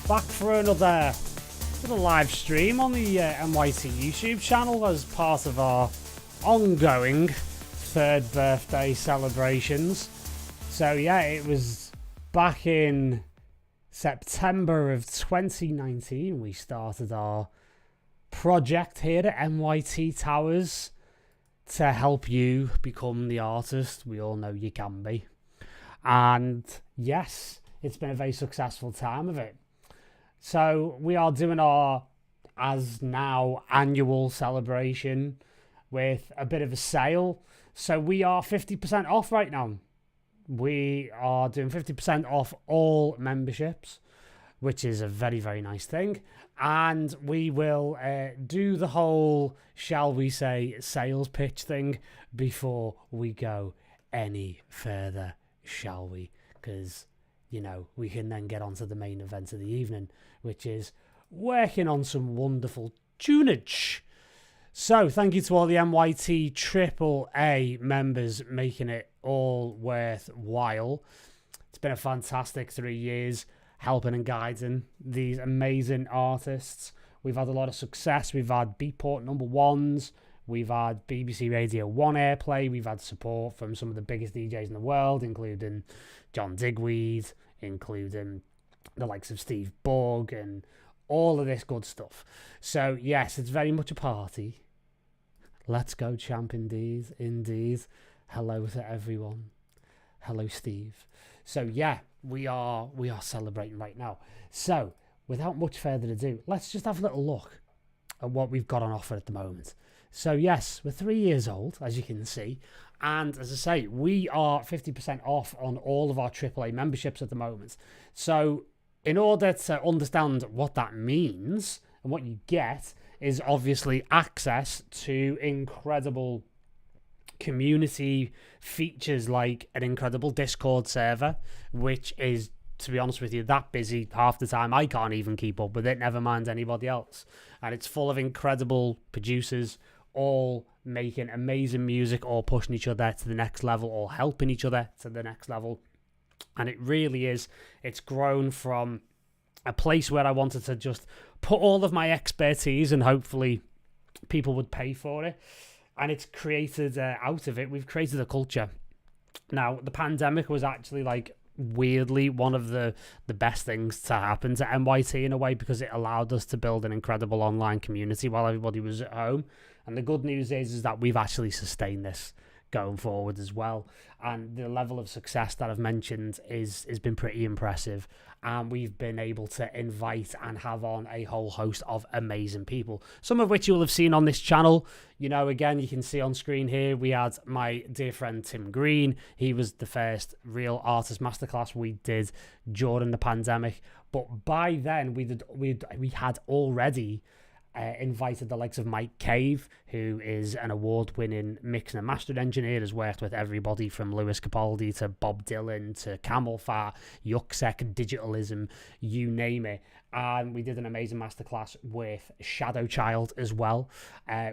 back for another live stream on the MYT YouTube channel as part of our ongoing third birthday celebrations. So yeah, it was back in September of 2019 we started our project here at MYT Towers to help you become the artist we all know you can be. And yes, it's been a very successful time of it. So we are doing our, as now, annual celebration with a bit of a sale. So we are 50% off right now. We are doing 50% off all memberships, which is a very, very nice thing. And we will do the whole, shall we say, sales pitch thing before we go any further, shall we? Because, you know, we can then get on to the main event of the evening, which is working on some wonderful tunage. So thank you to all the MYT AAA members making it all worthwhile. It's been a fantastic 3 years helping and guiding these amazing artists. We've had a lot of success. We've had Beatport #1s. We've had BBC Radio 1 airplay. We've had support from some of the biggest DJs in the world, including John Digweed, including the likes of Steve Bug and all of this good stuff. So yes, it's very much a party. Let's go, champ, indeed. Hello to everyone. Hello, Steve. So yeah, we are celebrating right now. So without much further ado, let's just have a little look at what we've got on offer at the moment. So yes, we're 3 years old, as you can see. And as I say, we are 50% off on all of our AAA memberships at the moment. So in order to understand what that means and what you get is obviously access to incredible community features like an incredible Discord server, which is, to be honest with you, that busy half the time I can't even keep up with it, never mind anybody else. And it's full of incredible producers, all making amazing music, all pushing each other to the next level, all helping each other to the next level. And it really is, it's grown from a place where I wanted to just put all of my expertise and hopefully people would pay for it. And it's created, out of it, we've created a culture. Now, the pandemic was actually like weirdly one of the best things to happen to MYT in a way, because it allowed us to build an incredible online community while everybody was at home. And the good news is that we've actually sustained this going forward as well, and the level of success that I've mentioned has been pretty impressive, and we've been able to invite and have on a whole host of amazing people, some of which you'll have seen on this channel. You know, again, you can see on screen here we had my dear friend Tim Green. He was the first real artist masterclass we did during the pandemic, but by then we had already invited the likes of Mike Cave, who is an award-winning mixing and mastering engineer, has worked with everybody from Lewis Capaldi to Bob Dylan to Camel Fat, Yuksek, Digitalism, you name it. And we did an amazing masterclass with Shadow Child as well,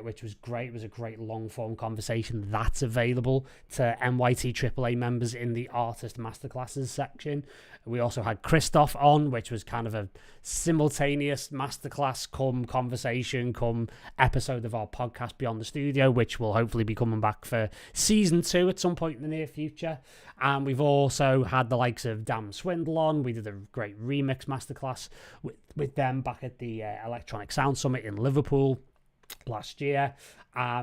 which was great. It was a great long-form conversation that's available to MYT AAA members in the Artist Masterclasses section. We also had Christoph on, which was kind of a simultaneous masterclass come conversation, come episode of our podcast Beyond the Studio, which will hopefully be coming back for season 2 at some point in the near future. And we've also had the likes of Damn Swindle on. We did a great remix masterclass with them back at the Electronic Sound Summit in Liverpool last year.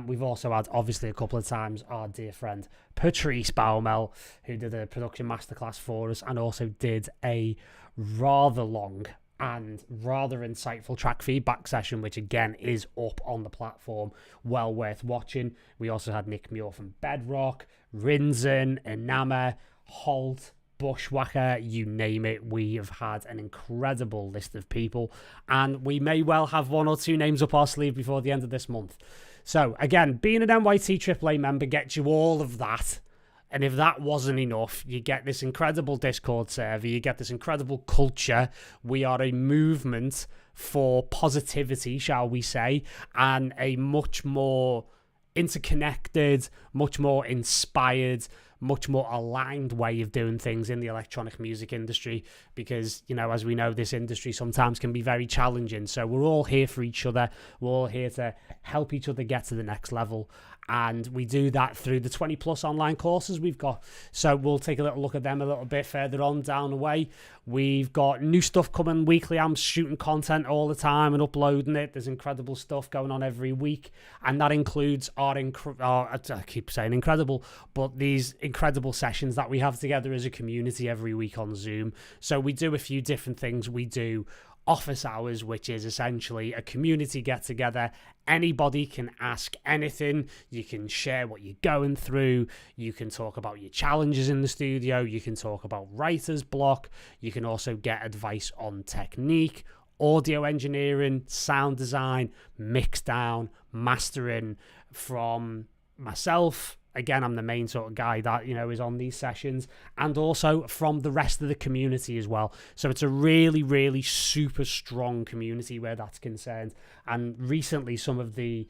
We've also had, obviously, a couple of times our dear friend Patrice Baumel, who did a production masterclass for us and also did a rather long and rather insightful track feedback session, which again is up on the platform, well worth watching. We also had Nick Muir from Bedrock, Rinzen, Enama, Holt, Bushwhacker, you name it. We have had an incredible list of people, and we may well have 1 or 2 names up our sleeve before the end of this month. So again, being an MYT AAA member gets you all of that. And if that wasn't enough, you get this incredible Discord server, you get this incredible culture. We are a movement for positivity, shall we say, and a much more interconnected, much more inspired, much more aligned way of doing things in the electronic music industry, because, you know, as we know, this industry sometimes can be very challenging. So we're all here for each other. We're all here to help each other get to the next level. And we do that through the 20 plus online courses we've got. So we'll take a little look at them a little bit further on down the way. We've got new stuff coming weekly. I'm shooting content all the time and uploading it. There's incredible stuff going on every week. And that includes I keep saying incredible, but these incredible sessions that we have together as a community every week on Zoom. So we do a few different things. We do office hours, which is essentially a community get together. Anybody can ask anything. You can share what you're going through. You can talk about your challenges in the studio. You can talk about writer's block. You can also get advice on technique, audio engineering, sound design, mix down, mastering from myself. Again, I'm the main sort of guy that, you know, is on these sessions, and also from the rest of the community as well. So it's a really, really super strong community where that's concerned. And recently, some of the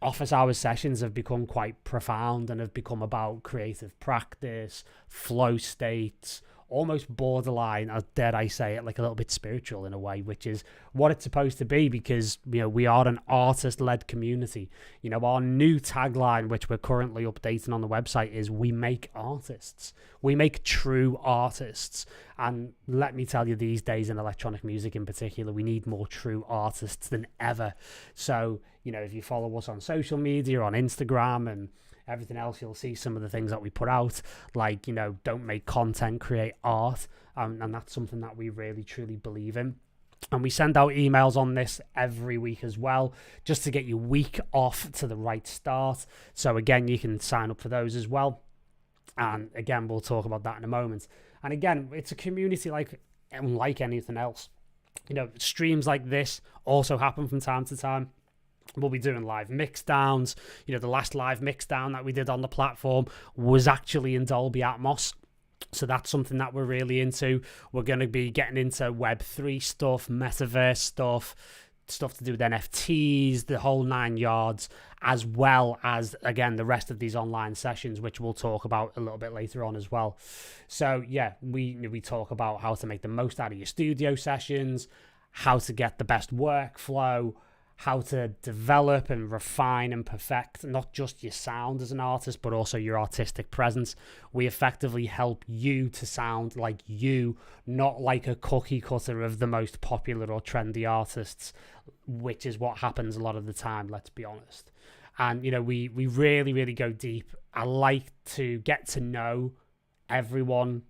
office hours sessions have become quite profound and have become about creative practice, flow states, almost borderline, dare I say it, like a little bit spiritual in a way, which is what it's supposed to be, because, you know, we are an artist-led community. You know, our new tagline, which we're currently updating on the website, is "We make artists." We make true artists. And let me tell you, these days in electronic music in particular, we need more true artists than ever. So, you know, if you follow us on social media, on Instagram and everything else, you'll see some of the things that we put out, like, you know, don't make content, create art. And that's something that we really, truly believe in. And we send out emails on this every week as well, just to get your week off to the right start. So again, you can sign up for those as well. And again, we'll talk about that in a moment. And again, it's a community unlike anything else. You know, streams like this also happen from time to time. We'll be doing live mix downs. You know, the last live mix down that we did on the platform was actually in Dolby Atmos. So that's something that we're really into. We're going to be getting into Web3 stuff, metaverse stuff to do with NFTs, the whole 9 yards, as well as, again, the rest of these online sessions, which we'll talk about a little bit later on as well. So yeah, we talk about how to make the most out of your studio sessions, how to get the best workflow, how to develop and refine and perfect not just your sound as an artist, but also your artistic presence. We effectively help you to sound like you, not like a cookie cutter of the most popular or trendy artists, which is what happens a lot of the time, let's be honest. And, you know, we really, really go deep. I like to get to know everyone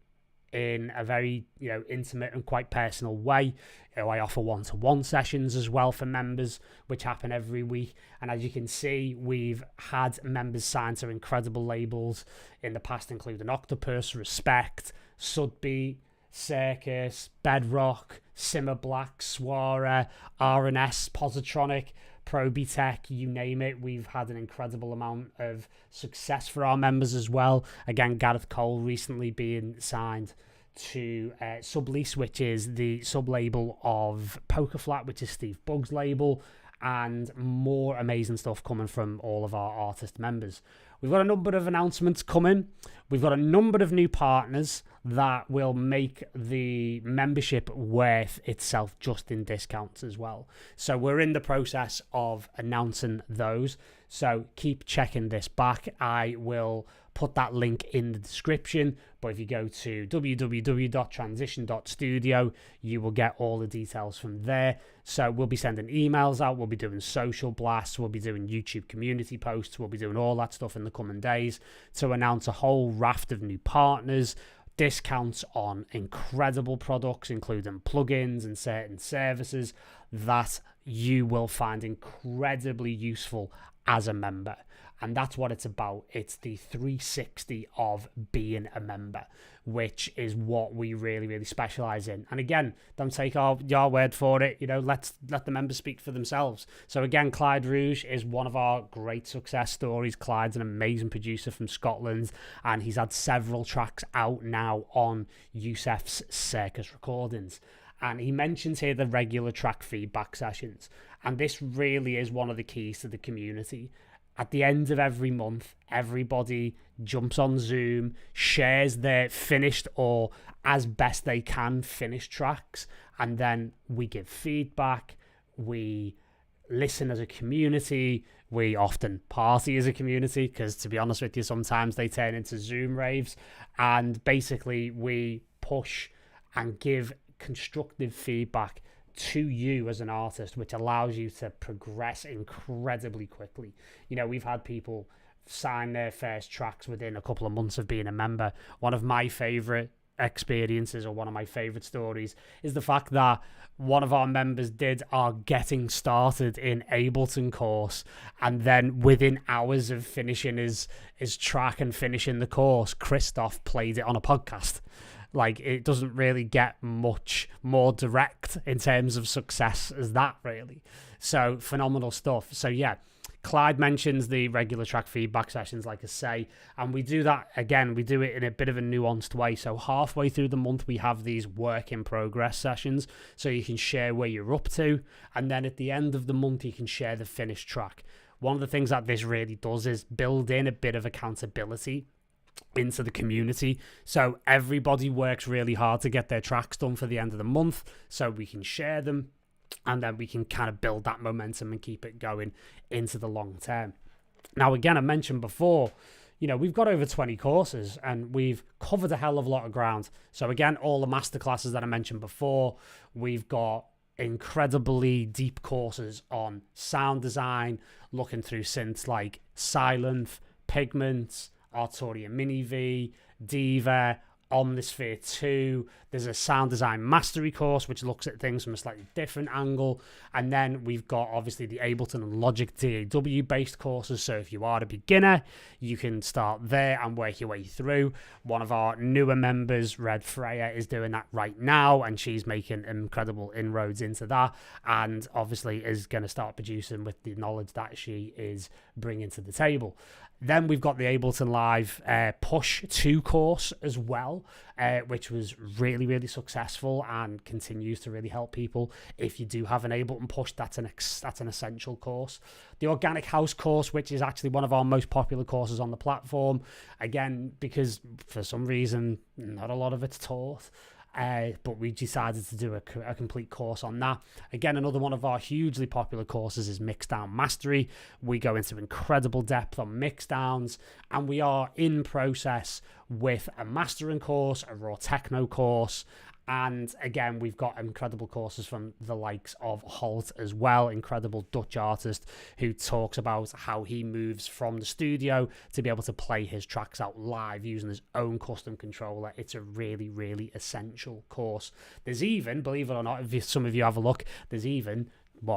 in a very, you know, intimate and quite personal way. You know, I offer one-to-one sessions as well for members, which happen every week. And as you can see, we've had members sign to incredible labels in the past, including Octopus, Respect, Sudbeat, Circus, Bedrock, Simmer Black, Swara, R&S, Positronic, Probitech, you name it. We've had an incredible amount of success for our members as well. Again, Gareth Cole recently being signed to Sublease, which is the sub-label of Pokerflat, which is Steve Bugg's label, and more amazing stuff coming from all of our artist members. We've got a number of announcements coming. We've got a number of new partners that will make the membership worth itself just in discounts as well. So we're in the process of announcing those. So keep checking this back. I will put that link in the description, but if you go to www.transition.studio, you will get all the details from there. So we'll be sending emails out, we'll be doing social blasts, we'll be doing YouTube community posts, we'll be doing all that stuff in the coming days to announce a whole raft of new partners, discounts on incredible products, including plugins and certain services that you will find incredibly useful as a member. And that's what it's about. It's the 360 of being a member, which is what we really, really specialize in. And again, don't take your word for it. You know, let the members speak for themselves. So again, Clyde Rouge is one of our great success stories. Clyde's an amazing producer from Scotland, and he's had several tracks out now on Yusef's Circus recordings. And he mentions here the regular track feedback sessions. And this really is one of the keys to the community. At the end of every month, everybody jumps on Zoom, shares their finished or as best they can finished tracks, and then we give feedback, we listen as a community, we often party as a community, because to be honest with you, sometimes they turn into Zoom raves, and basically we push and give constructive feedback to you as an artist, which allows you to progress incredibly quickly. You know, we've had people sign their first tracks within a couple of months of being a member. One of my favorite experiences, or one of my favorite stories, is the fact that one of our members did our getting started in Ableton course, and then within hours of finishing his track and finishing the course, Christoph played it on a podcast. Like, it doesn't really get much more direct in terms of success as that, really. So, phenomenal stuff. So, yeah, Clyde mentions the regular track feedback sessions, like I say, and we do that, again, we do it in a bit of a nuanced way. So, halfway through the month, we have these work in progress sessions, so you can share where you're up to, and then at the end of the month, you can share the finished track. One of the things that this really does is build in a bit of accountability into the community, so everybody works really hard to get their tracks done for the end of the month, so we can share them, and then we can kind of build that momentum and keep it going into the long term. Now, again, I mentioned before, you know, we've got over 20 courses and we've covered a hell of a lot of ground. So again, all the masterclasses that I mentioned before, we've got incredibly deep courses on sound design, looking through synths like Sylenth, Pigment, Arturia Mini V, Diva, Omnisphere 2. There's a sound design mastery course, which looks at things from a slightly different angle. And then we've got, obviously, the Ableton and Logic DAW-based courses. So if you are a beginner, you can start there and work your way through. One of our newer members, Red Freya, is doing that right now, and she's making incredible inroads into that. And obviously is going to start producing with the knowledge that she is bringing to the table. Then we've got the Ableton Live Push 2 course as well, which was really, really successful and continues to really help people. If you do have an Ableton Push, that's an essential course. The Organic House course, which is actually one of our most popular courses on the platform, again, because for some reason, not a lot of it's taught. But we decided to do a complete course on that. Again, another one of our hugely popular courses is Mixdown Mastery. We go into incredible depth on mixdowns, and we are in process with a mastering course, a raw techno course, and again, we've got incredible courses from the likes of Holt as well, incredible Dutch artist who talks about how he moves from the studio to be able to play his tracks out live using his own custom controller. It's a really, really essential course. There's even, believe it or not, if some of you have a look, there's even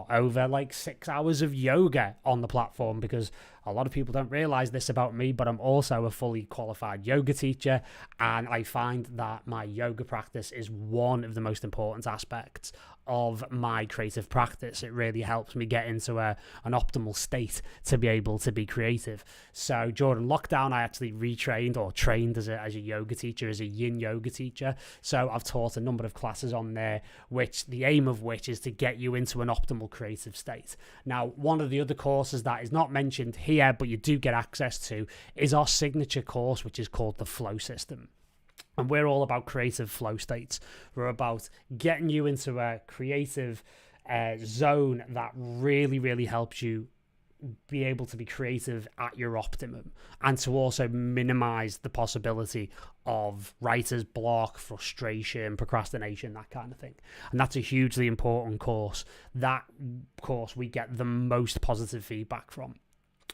over like 6 hours of yoga on the platform, because a lot of people don't realize this about me, but I'm also a fully qualified yoga teacher, and I find that my yoga practice is one of the most important aspects of my creative practice. It really helps me get into an optimal state to be able to be creative. So during lockdown, I actually retrained or trained as a yoga teacher, as a yin yoga teacher. So I've taught a number of classes on there, which the aim of which is to get you into an optimal creative state. Now, one of the other courses that is not mentioned here, but you do get access to, is our signature course, which is called the Flow System. And we're all about creative flow states. We're about getting you into a creative zone that really, really helps you be able to be creative at your optimum, and to also minimize the possibility of writer's block, frustration, procrastination, that kind of thing. And that's a hugely important course. That course we get the most positive feedback from.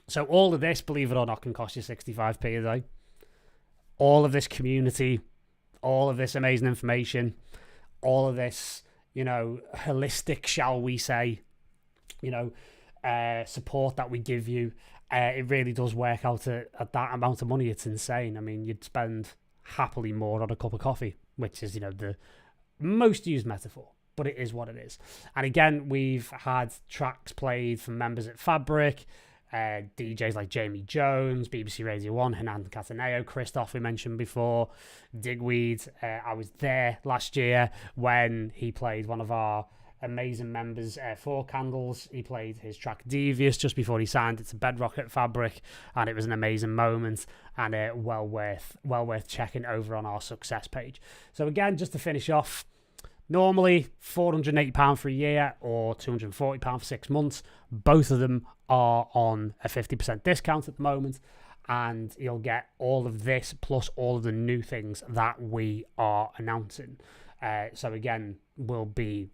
So all of this, believe it or not, can cost you 65p a day. All of this community, all of this amazing information, all of this, holistic, shall we say, support that we give you, it really does work out at that amount of money. It's insane. I mean, you'd spend happily more on a cup of coffee, which is, the most used metaphor, but it is what it is. And again, we've had tracks played from members at Fabric, DJs like Jamie Jones, BBC Radio 1, Hernan Cataneo, Christoph, we mentioned before, Digweed. I was there last year when he played one of our amazing members, Four Candles. He played his track Devious just before he signed it to Bedrock at Fabric, and it was an amazing moment, and well worth checking over on our success page. So again, just to finish off, normally £480 for a year or £240 for 6 months. Both of them are on a 50% discount at the moment, and you'll get all of this plus all of the new things that we are announcing. So again, we'll be,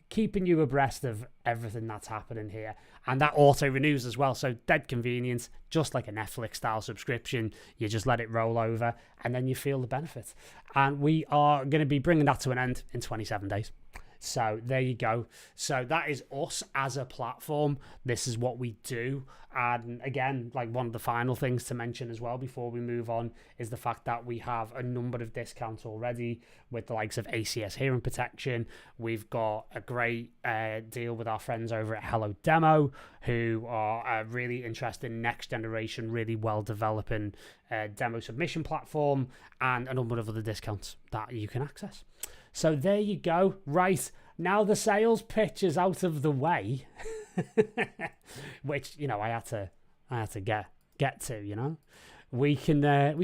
keeping you abreast of everything that's happening here. And that auto renews as well. So dead convenient, just like a Netflix style subscription. You just let it roll over and then you feel the benefit. And we are going to be bringing that to an end in 27 days. So there you go. So that is us as a platform. This is what we do. And again, like one of the final things to mention as well before we move on is the fact that we have a number of discounts already with the likes of ACS Hearing Protection. We've got a great deal with our friends over at Hello Demo, who are a really interesting next generation, really well developing demo submission platform, and a number of other discounts that you can access. So there you go. Right, now the sales pitch is out of the way, which I had to get to. We can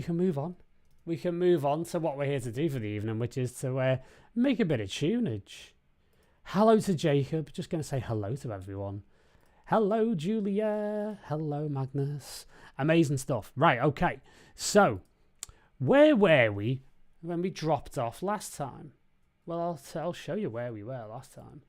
move on. We can move on to what we're here to do for the evening, which is to make a bit of tunage. Hello to Jacob. Just going to say hello to everyone. Hello, Julia. Hello, Magnus. Amazing stuff. Right, okay. So, where were we when we dropped off last time? Well, I'll show you where we were last time.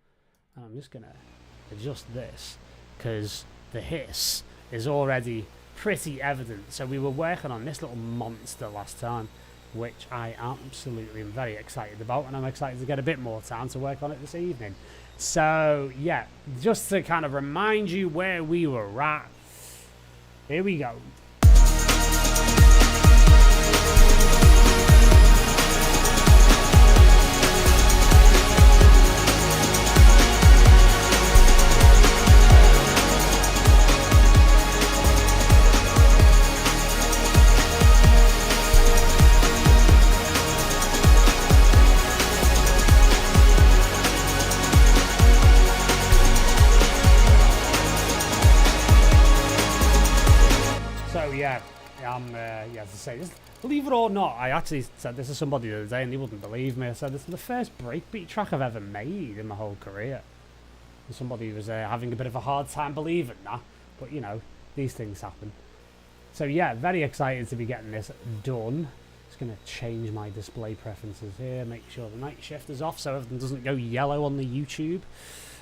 And I'm just going to adjust this because the hiss is already pretty evident. So we were working on this little monster last time. which I absolutely am very excited about, and I'm excited to get a bit more time to work on it this evening. So yeah, just to kind of remind you where we were at, here we go. As I say, believe it or not, I actually said this to somebody the other day and they wouldn't believe me. I said this is the first breakbeat track I've ever made in my whole career. And somebody was having a bit of a hard time believing that, but you know, these things happen. So yeah, very excited to be getting this done. Just going to change my display preferences here, make sure the night shift is off so everything doesn't go yellow on the YouTube.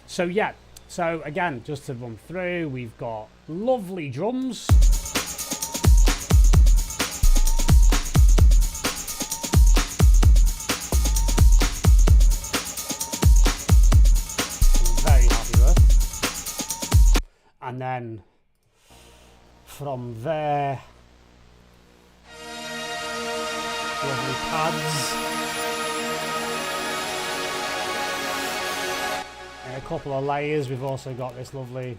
So yeah, so again, just to run through, we've got lovely drums. And then from there, lovely pads, and a couple of layers. We've also got this lovely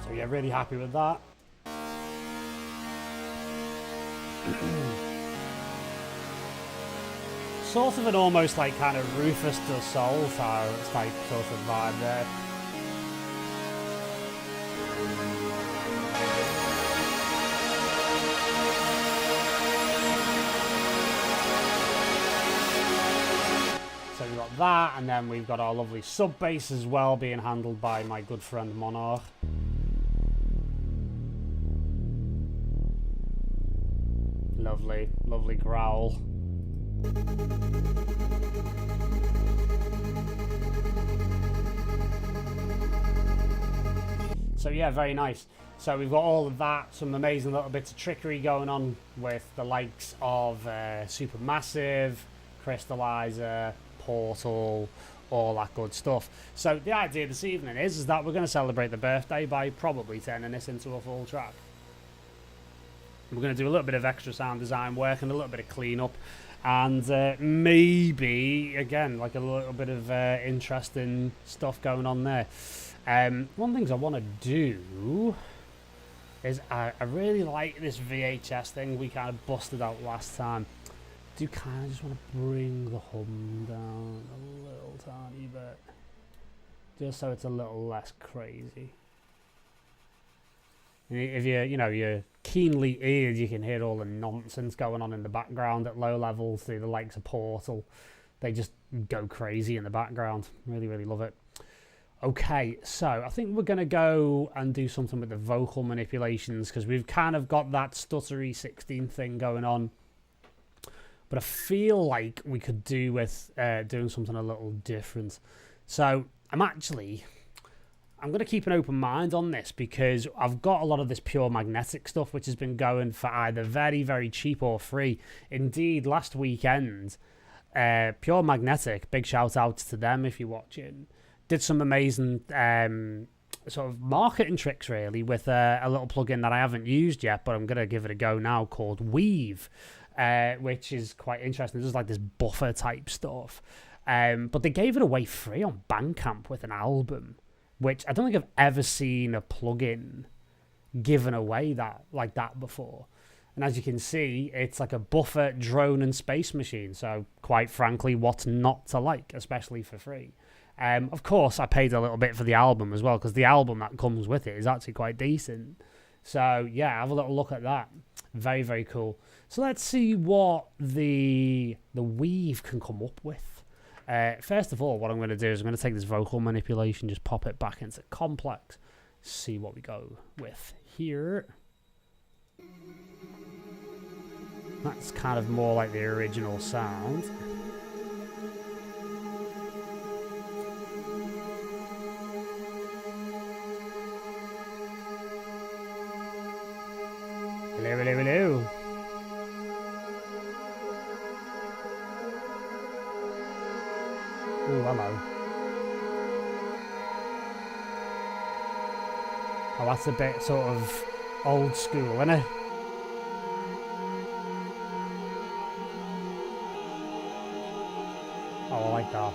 so yeah, really happy with that. Sort of an almost like kind of Rufus Du Sol type sort of vibe there. So we've got that, and then we've got our lovely sub bass as well, being handled by my good friend Monarch. Lovely, lovely growl. So yeah, very nice. So we've got all of that, some amazing little bits of trickery going on with the likes of Supermassive, Crystallizer, Portal, all that good stuff. So the idea this evening is that we're going to celebrate the birthday by probably turning this into a full track. We're going to do a little bit of extra sound design work and a little bit of cleanup, and maybe again like a little bit of interesting stuff going on there. One of the things I want to do is I really like this VHS thing we kind of busted out last time. Do kind of just want to bring the hum down a little tiny bit, just so it's a little less crazy. If you're keenly eared, you can hear all the nonsense going on in the background at low levels through the likes of Portal. They just go crazy in the background. Really, really love it. Okay, so I think we're going to go and do something with the vocal manipulations, because we've kind of got that stuttery 16 thing going on. But I feel like we could do with doing something a little different. So I'm going to keep an open mind on this, because I've got a lot of this pure magnetic stuff which has been going for either very, very cheap or free. Indeed, last weekend, Pure Magnetic, big shout out to them if you're watching, did some amazing sort of marketing tricks really with a little plugin that I haven't used yet, but I'm going to give it a go now, called Weave, which is quite interesting. It's just like this buffer type stuff. But they gave it away free on Bandcamp with an album, which I don't think I've ever seen a plugin given away like that before. And as you can see, it's like a buffer, drone, and space machine. So quite frankly, what's not to like, especially for free? Of course, I paid a little bit for the album as well, because the album that comes with it is actually quite decent. So yeah, have a little look at that. Very, very cool. So let's see what the Weave can come up with. First of all, what I'm going to do is I'm going to take this vocal manipulation, just pop it back into Complex, see what we go with here. That's kind of more like the original sound. Hello, hello, hello. Oh, hello. Oh, that's a bit sort of old school, isn't it? Oh, I like that.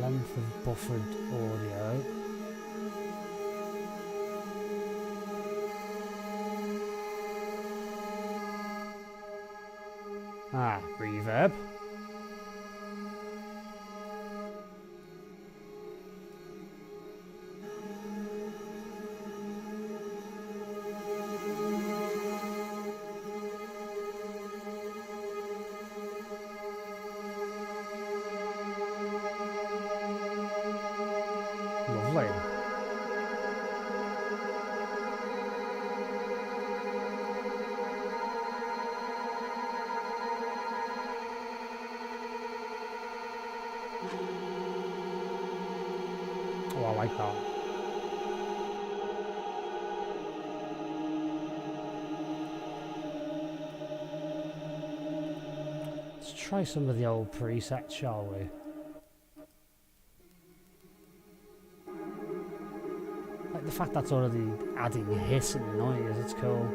Length of buffered audio. Ah, reverb. Lovely. Oh, I like that. Let's try some of the old presets, shall we? Like the fact that's already adding hiss and noise, it's cool.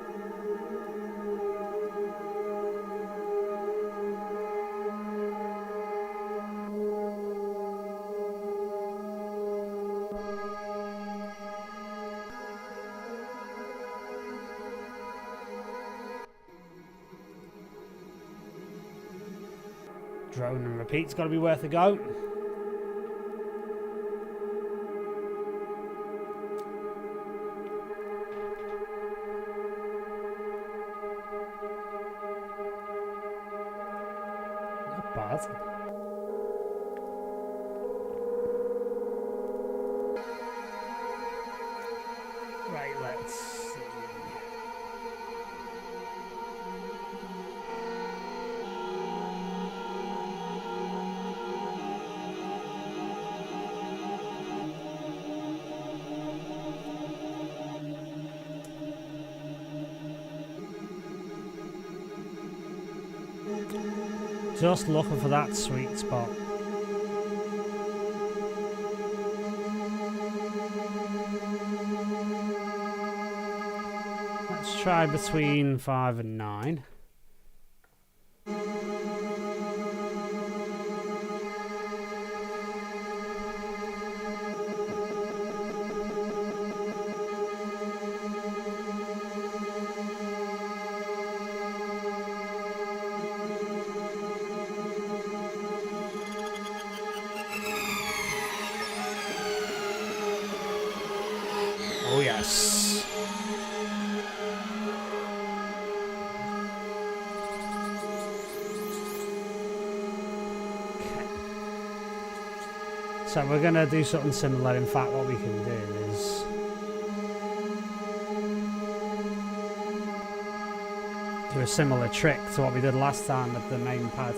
Drone and repeat's got to be worth a go. Not bad. Right, let's see. Just looking for that sweet spot. Let's try between 5 and 9. Oh yes. Okay. So we're going to do something similar. In fact, what we can do is do a similar trick to what we did last time with the main pad.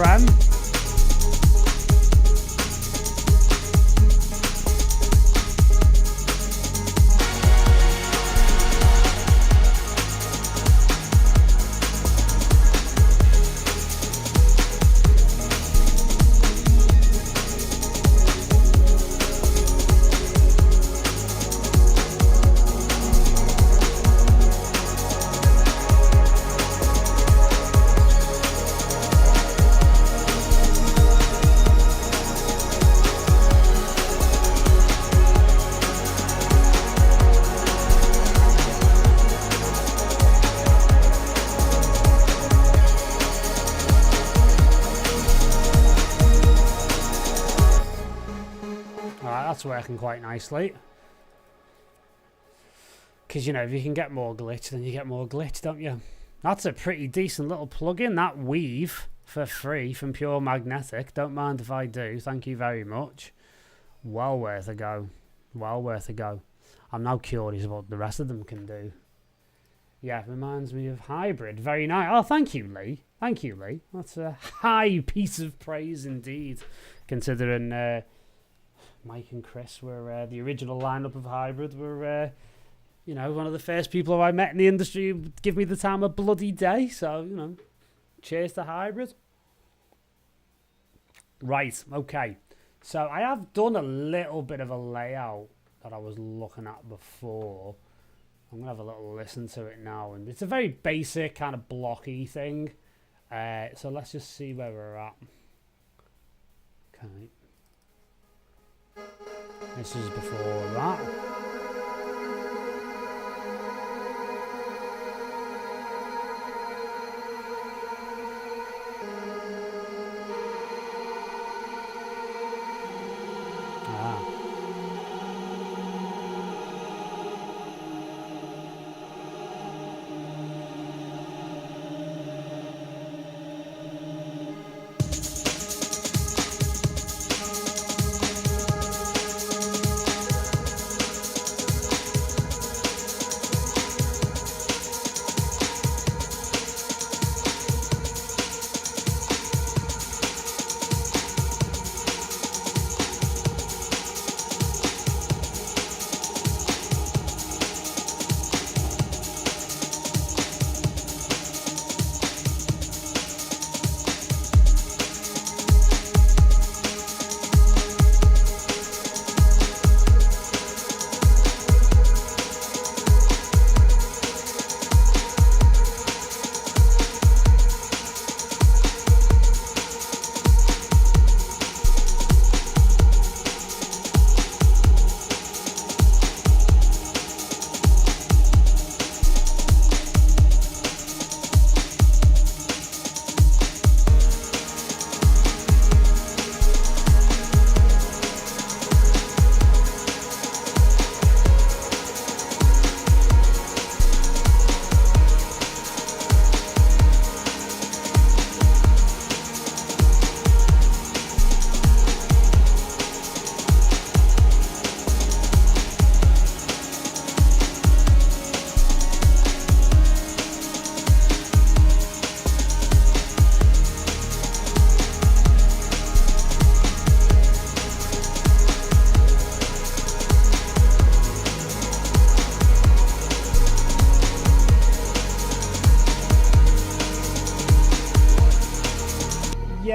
Prem. Working quite nicely, because you know, if you can get more glitch, then you get more glitch, don't you? That's a pretty decent little plugin, that Weave, for free from Pure Magnetic. Don't mind if I do, thank you very much. Well worth a go, well worth a go. I'm now curious what the rest of them can do. Yeah, it reminds me of Hybrid. Very nice. Oh, thank you, Lee. Thank you, Lee. That's a high piece of praise indeed, considering Mike and Chris were the original lineup of Hybrid. Were you know, one of the first people I met in the industry who would give me the time of bloody day. So, you know, cheers to Hybrid. Right, okay. So I have done a little bit of a layout that I was looking at before. I'm going to have a little listen to it now. And it's a very basic kind of blocky thing. So let's just see where we're at. Okay. This is before that.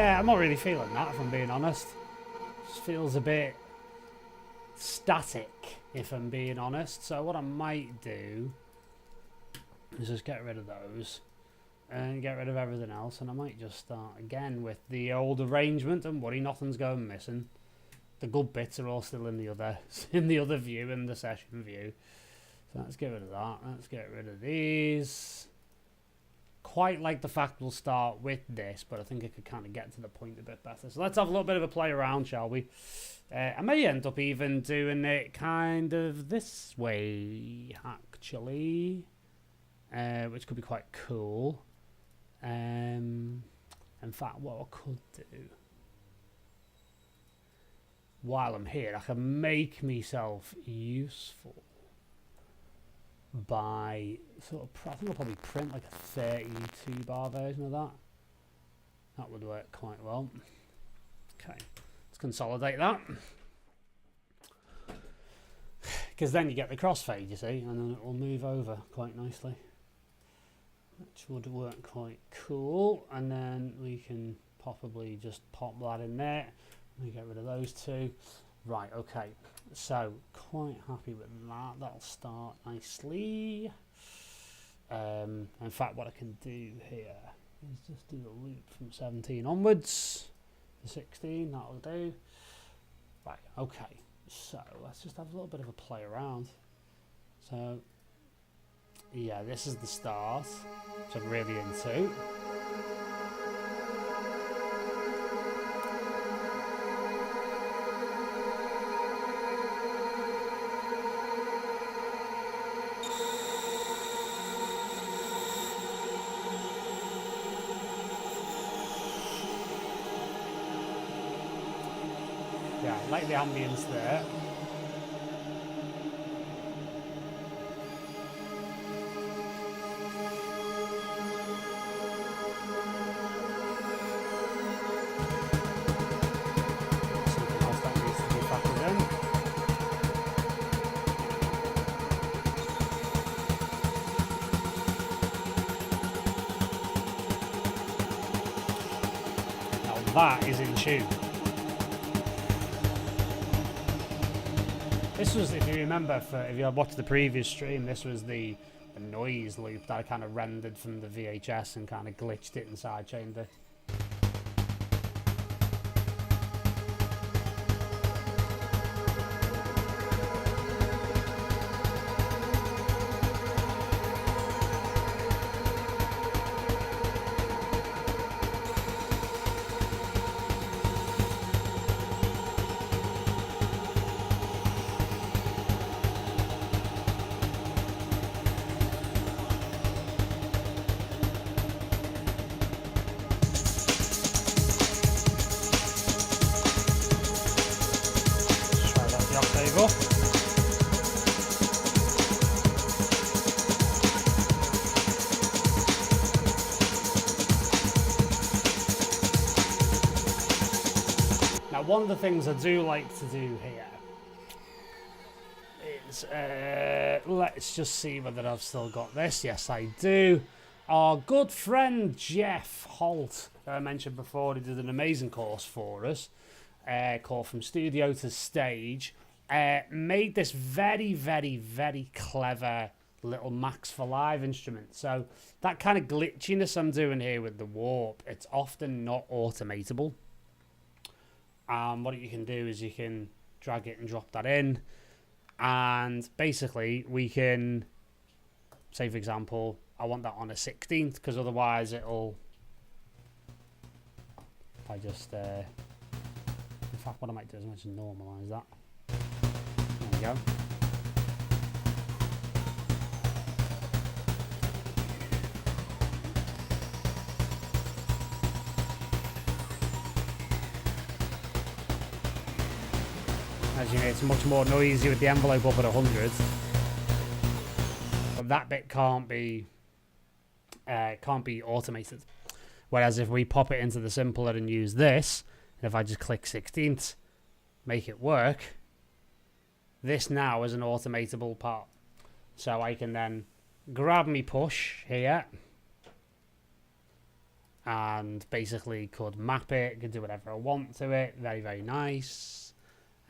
I'm not really feeling that, if I'm being honest. Just feels a bit static, if I'm being honest. So what I might do is just get rid of those and get rid of everything else, and I might just start again with the old arrangement. Don't worry, nothing's going missing. The good bits are all still in the other view, in the session view. So let's get rid of that. Let's get rid of these. Quite like the fact we'll start with this, but I think I could kind of get to the point a bit better. So let's have a little bit of a play around, shall we? I may end up even doing it kind of this way, actually, which could be quite cool. In fact, what I could do, while I'm here, I can make myself useful by sort of, I think I'll probably print like a 32 bar version of that, That would work quite well. Okay, let's consolidate that. Because then you get the crossfade, you see, and then it will move over quite nicely. Which would work quite cool. And then we can possibly just pop that in there. Let me get rid of those two. Right, okay. So, quite happy with that. That'll start nicely. In fact, what I can do here is just do a loop from 17 onwards to 16. That'll do. Right, okay. So, let's just have a little bit of a play around. So, yeah, this is the start, which I'm really into. Yeah, I like the ambience there. Something else that needs to be factored in. Now that is in tune. This was, if you remember, if you had watched the previous stream, this was the noise loop that I kind of rendered from the VHS and kind of glitched it and sidechained it. Now, one of the things I do like to do here is, let's just see whether I've still got this. Yes, I do. Our good friend Jeff Holt, that I mentioned before, he did an amazing course for us, called From Studio to Stage, made this very, very, very clever little Max for Live instrument. So that kind of glitchiness I'm doing here with the warp, it's often not automatable. What you can do is you can drag it and drop that in, and basically we can say, for example, I want that on a 16th, because otherwise it'll, if I just in fact what I might do is I might just normalize that. There we go. As you know, it's much more noisy with the envelope up at 100. But that bit can't be automated. Whereas if we pop it into the simpler and use this, and if I just click 16th, make it work, this now is an automatable part. So I can then grab me push here and basically could map it, could do whatever I want to it. Very, very nice.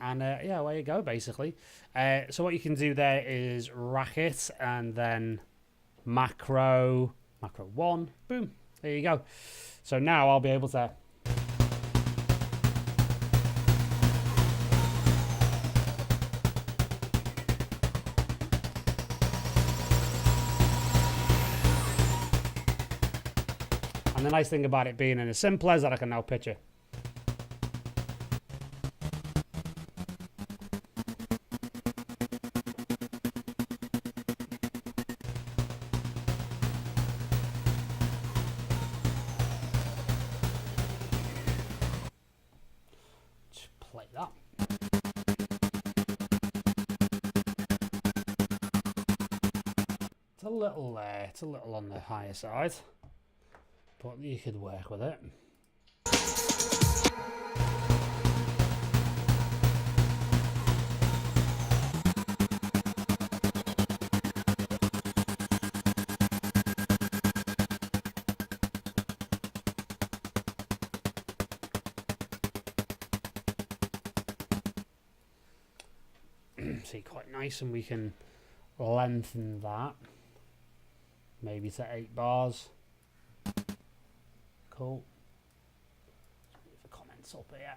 And yeah, away you go, basically. So what you can do there is rack it and then macro 1. Boom. There you go. So now I'll be able to and the nice thing about it being in a simpler is that I can now pitch it. Play that. It's a little on the higher side, but you could work with it. See, quite nice, and we can lengthen that maybe to 8 bars. Cool. Leave the comments up here.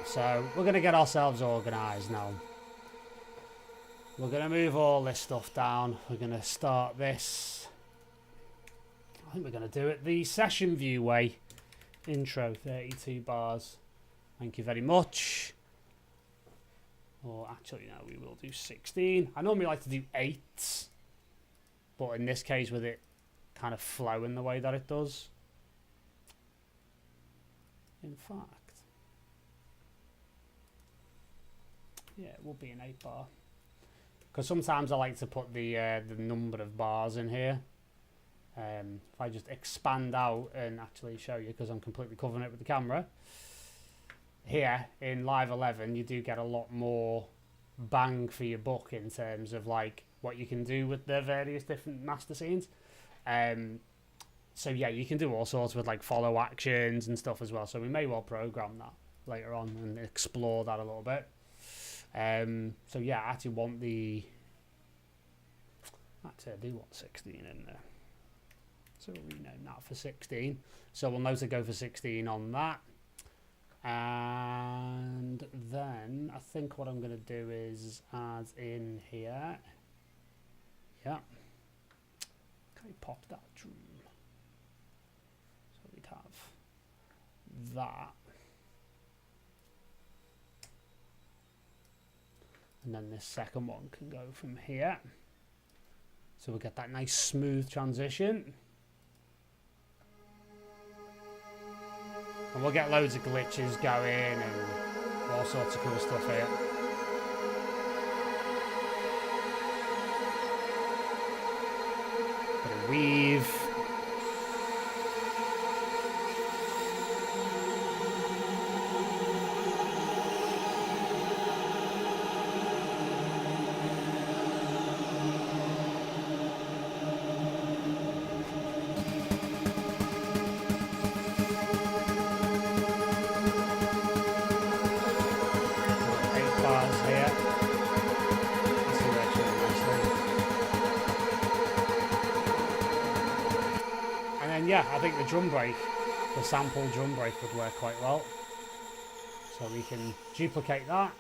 So we're going to get ourselves organised now. We're going to move all this stuff down. We're going to start this. I think we're going to do it the session view way. Intro, 32 bars. Thank you very much. Or actually, no, we will do 16. I normally like to do 8. But in this case, with it kind of flowing the way that it does. In fact. Yeah, it will be an 8 bar. Because sometimes I like to put the number of bars in here. If I just expand out and actually show you, because I'm completely covering it with the camera. Here in Live 11, you do get a lot more bang for your buck in terms of like what you can do with the various different master scenes. So yeah, you can do all sorts with like follow actions and stuff as well. So we may well program that later on and explore that a little bit. So yeah, I actually want the... Actually, I do want 16 in there. So we'll rename that for 16. So we'll know to go for 16 on that. And then I think what I'm going to do is add in here. Yeah. Okay, pop that drum. So we'd have that. And then this second one can go from here. So we'll get that nice smooth transition. And we'll get loads of glitches going and all sorts of cool stuff here. Bit of weave. Yeah, I think the drum break, the sample drum break would work quite well. So we can duplicate that,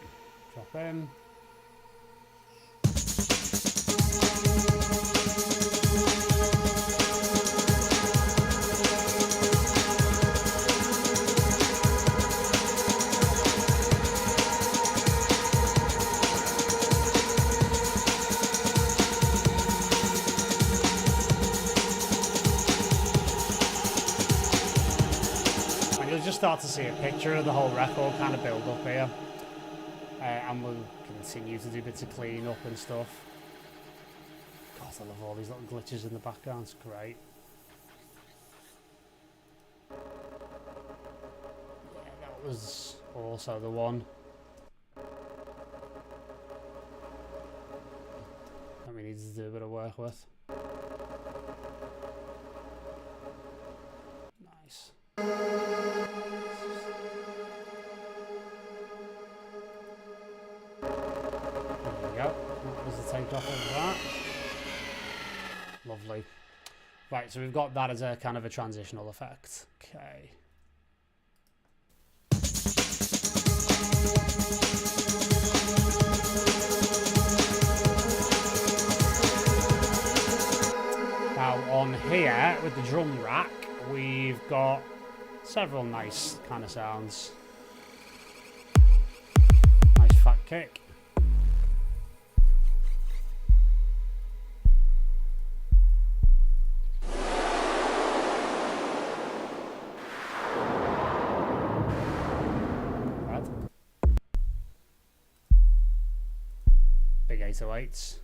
drop in. Start to see a picture of the whole record kind of build up here, and we'll continue to do bits of clean up and stuff. God, I love all these little glitches in the background, it's great. Yeah, that was also the one that we needed to do a bit of work with. Nice. Off of that. Lovely. Right, so we've got that as a kind of a transitional effect. Okay. Now on here with the drum rack, we've got several nice kind of sounds. Nice fat kick. Big 808s.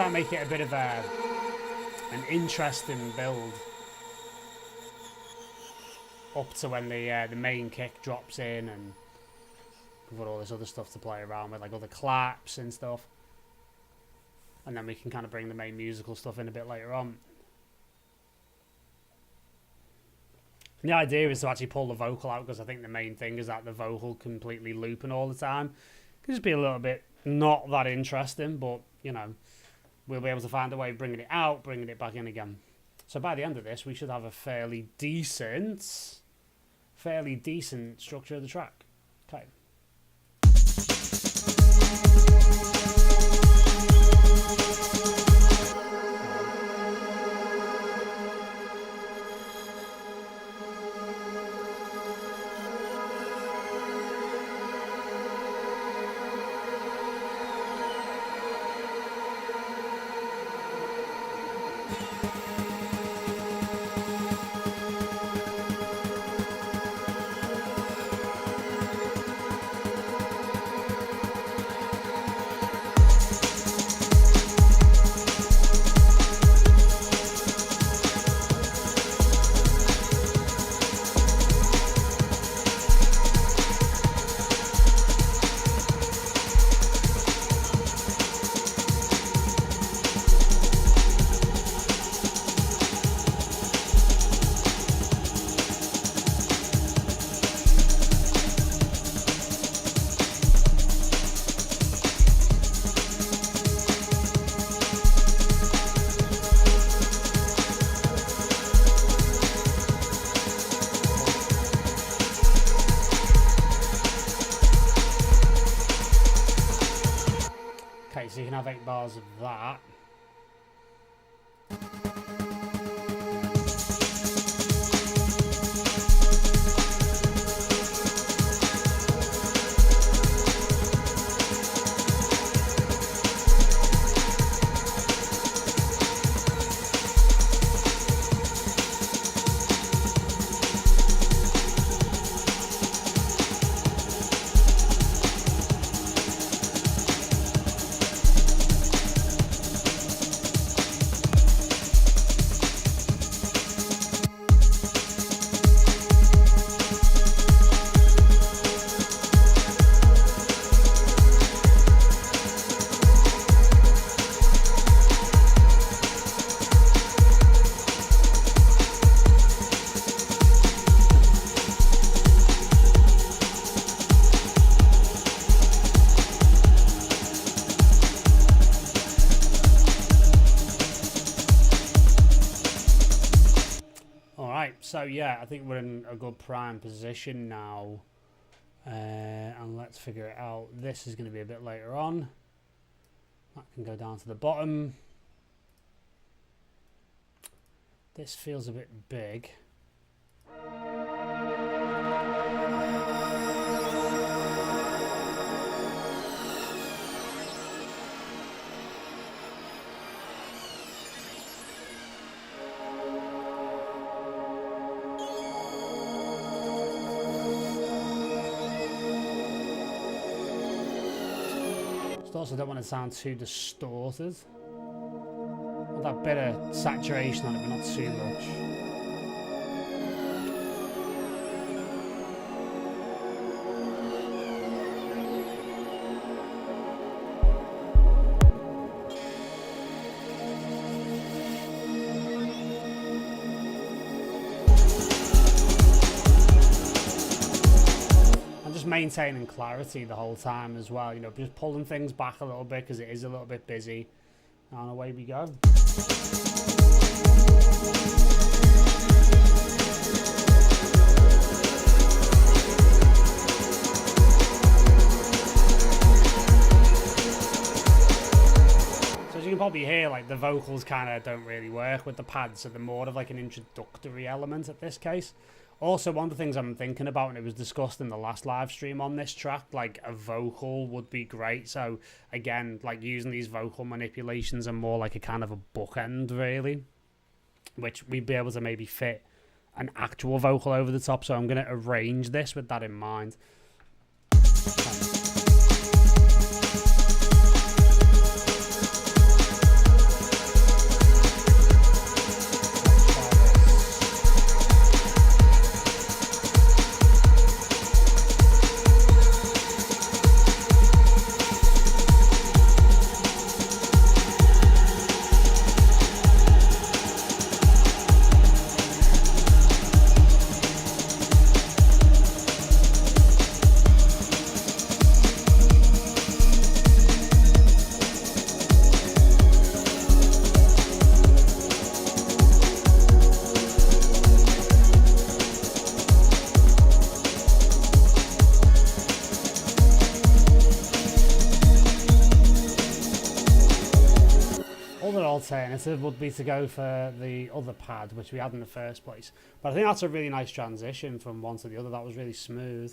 try and make it a bit of an interesting build up to when the main kick drops in, and we've got all this other stuff to play around with, like other claps and stuff. And then we can kind of bring the main musical stuff in a bit later on. And the idea is to actually pull the vocal out, because I think the main thing is that the vocal completely looping all the time. It could just be a little bit not that interesting, but, you know, we'll be able to find a way of bringing it out, bringing it back in again. So by the end of this, we should have a fairly decent structure of the track. Okay. So you can have 8 bars of that. So yeah, I think we're in a good prime position now, and let's figure it out. This is going to be a bit later on. That can go down to the bottom. This feels a bit big. Also don't want it to sound too distorted. Want that bit of saturation on it, but not too much. Maintaining clarity the whole time as well, you know, just pulling things back a little bit because it is a little bit busy, and away we go. So as you can probably hear, like the vocals kind of don't really work with the pads, so they're more of like an introductory element at this case. Also, one of the things I'm thinking about, and it was discussed in the last live stream on this track, like a vocal would be great. So again, like using these vocal manipulations are more like a kind of a bookend, really, which we'd be able to maybe fit an actual vocal over the top. So I'm going to arrange this with that in mind. alternative would be to go for the other pad, which we had in the first place. But I think that's a really nice transition from one to the other. That was really smooth.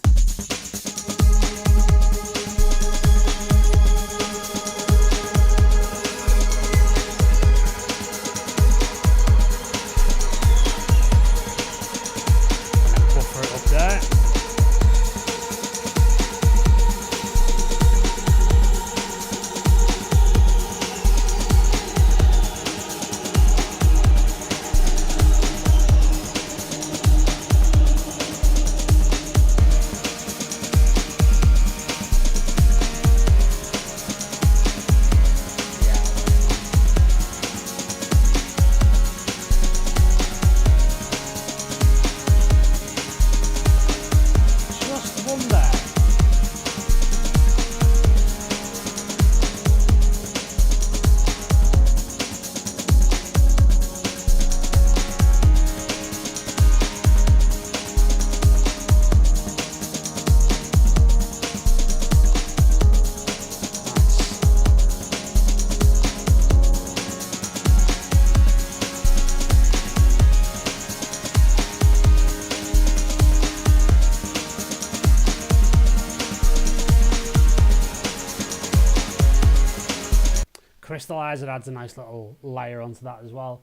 Crystallizer adds a nice little layer onto that as well.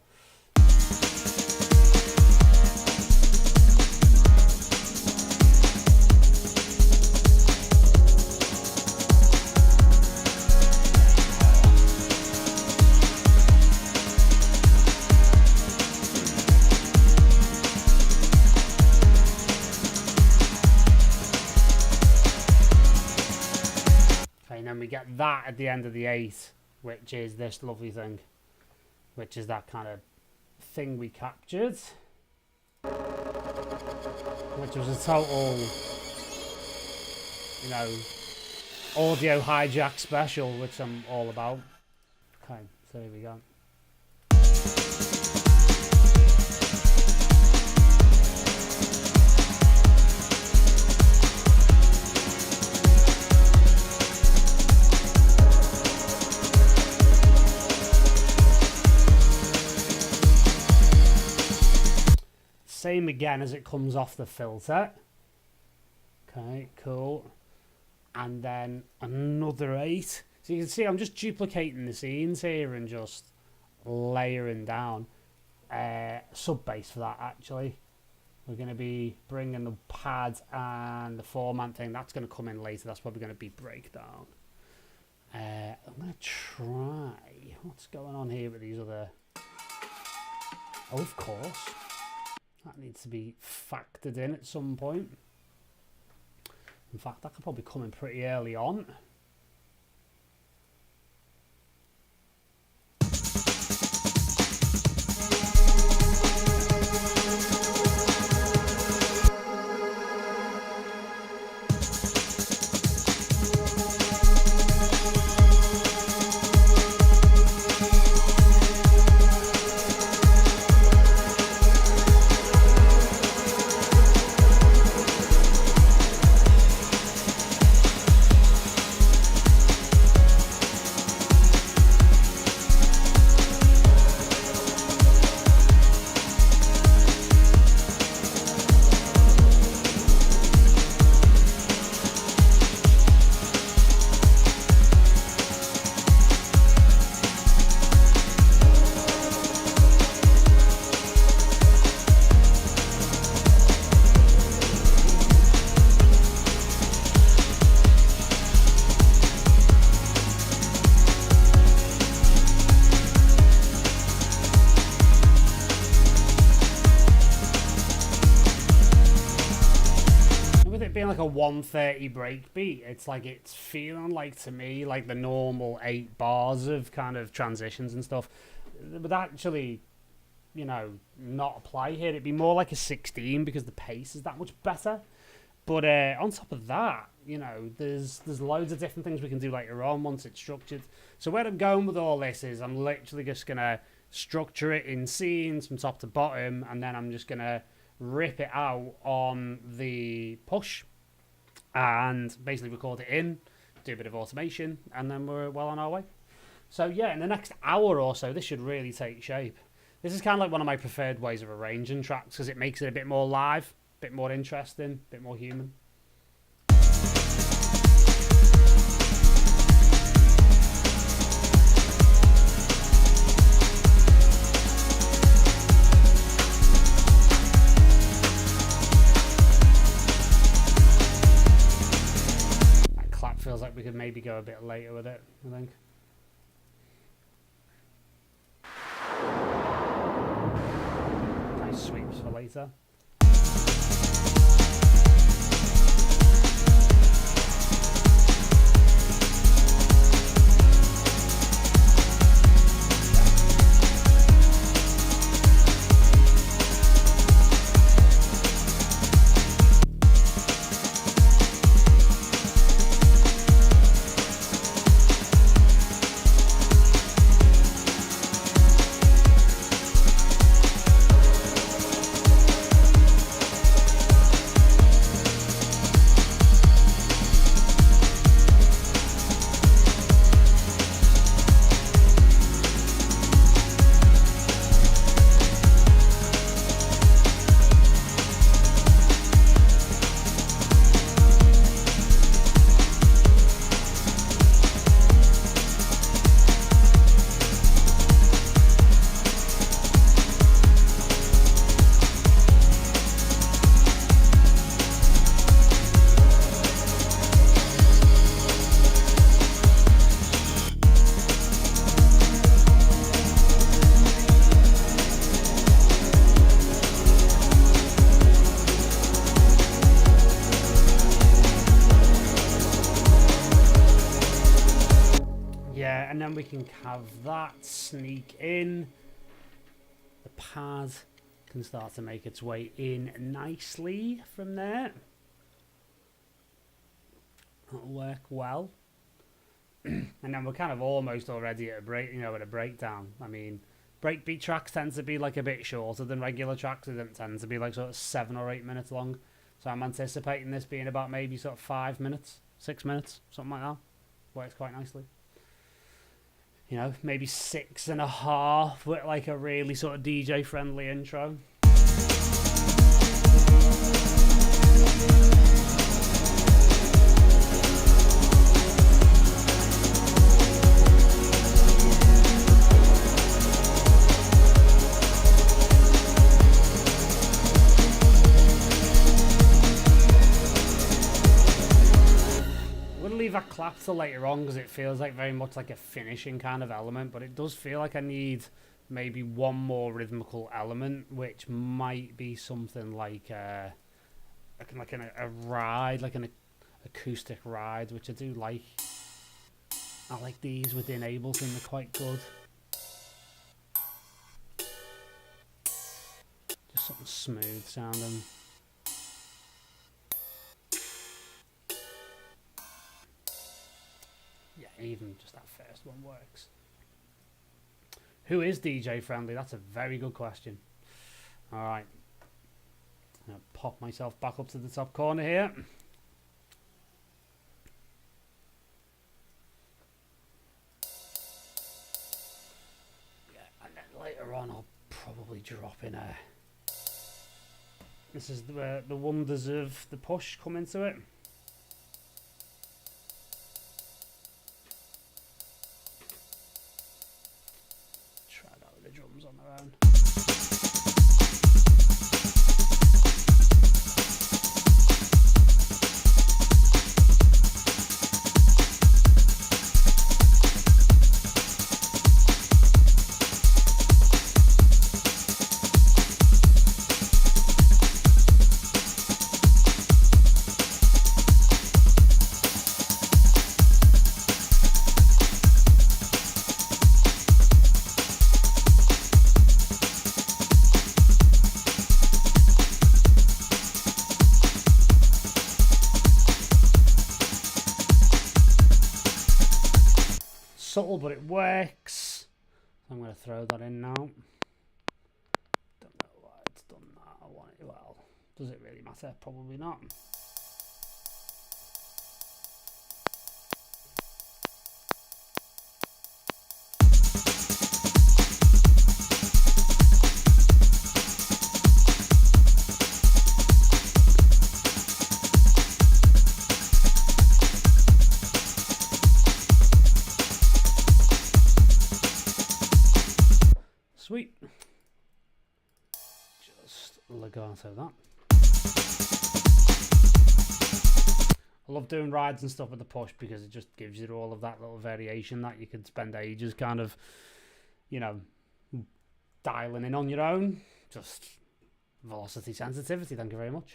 Okay, and then we get that at the end of the 8. Which is this lovely thing, which is that kind of thing we captured, which was a total, you know, audio hijack special, which I'm all about. Okay, so here we go. Same again as it comes off the filter. Okay, cool. And then another 8. So you can see I'm just duplicating the scenes here and just layering down. Sub bass for that, actually. We're going to be bringing the pad and the format thing. That's going to come in later. That's probably going to be breakdown. I'm going to try. What's going on here with these other... Oh, of course. That needs to be factored in at some point. In fact, that could probably come in pretty early on. Being like a 130 break beat, it's like it's feeling like, to me, like the normal 8 bars of kind of transitions and stuff would actually, you know, not apply here. It'd be more like a 16 because the pace is that much better. But on top of that, you know, there's loads of different things we can do later on once it's structured. So where I'm going with all this is I'm literally just gonna structure it in scenes from top to bottom, and then I'm just gonna rip it out on the push and basically record it in, do a bit of automation, and then we're well on our way. So yeah, in the next hour or so, this should really take shape. This is kind of like one of my preferred ways of arranging tracks because it makes it a bit more live, a bit more interesting, a bit more human. That clap feels like we could maybe go a bit later with it, I think. Sweeps for later. And then we can have that sneak in. The pad can start to make its way in nicely from there. That'll work well. And then we're kind of almost already at a break, at a breakdown. I mean, breakbeat tracks tend to be like a bit shorter than regular tracks. They don't tend to be like sort of 7 or 8 minutes long. So I'm anticipating this being about maybe sort of 5 minutes, 6 minutes, something like that. Works quite nicely. Maybe 6.5 with like a really sort of DJ friendly intro. That clap till later on because it feels like very much like a finishing kind of element, but it does feel like I need maybe one more rhythmical element, which might be something like a ride, like an acoustic ride, which I do like. I like these within Ableton, they're quite good. Just something smooth sounding. Yeah, even just that first one works. Who is DJ friendly? That's a very good question. Alright. I'm going to pop myself back up to the top corner here. Yeah, and then later on I'll probably drop in a... This is the wonders of the push come into it. Drums on their own. Subtle, but it works. I'm going to throw that in now. Don't know why it's done that. I want it. Well, does it really matter? Probably not. Sweet. Just legato that. I love doing rides and stuff with the push because it just gives you all of that little variation that you could spend ages kind of, you know, dialing in on your own. Just velocity sensitivity, thank you very much.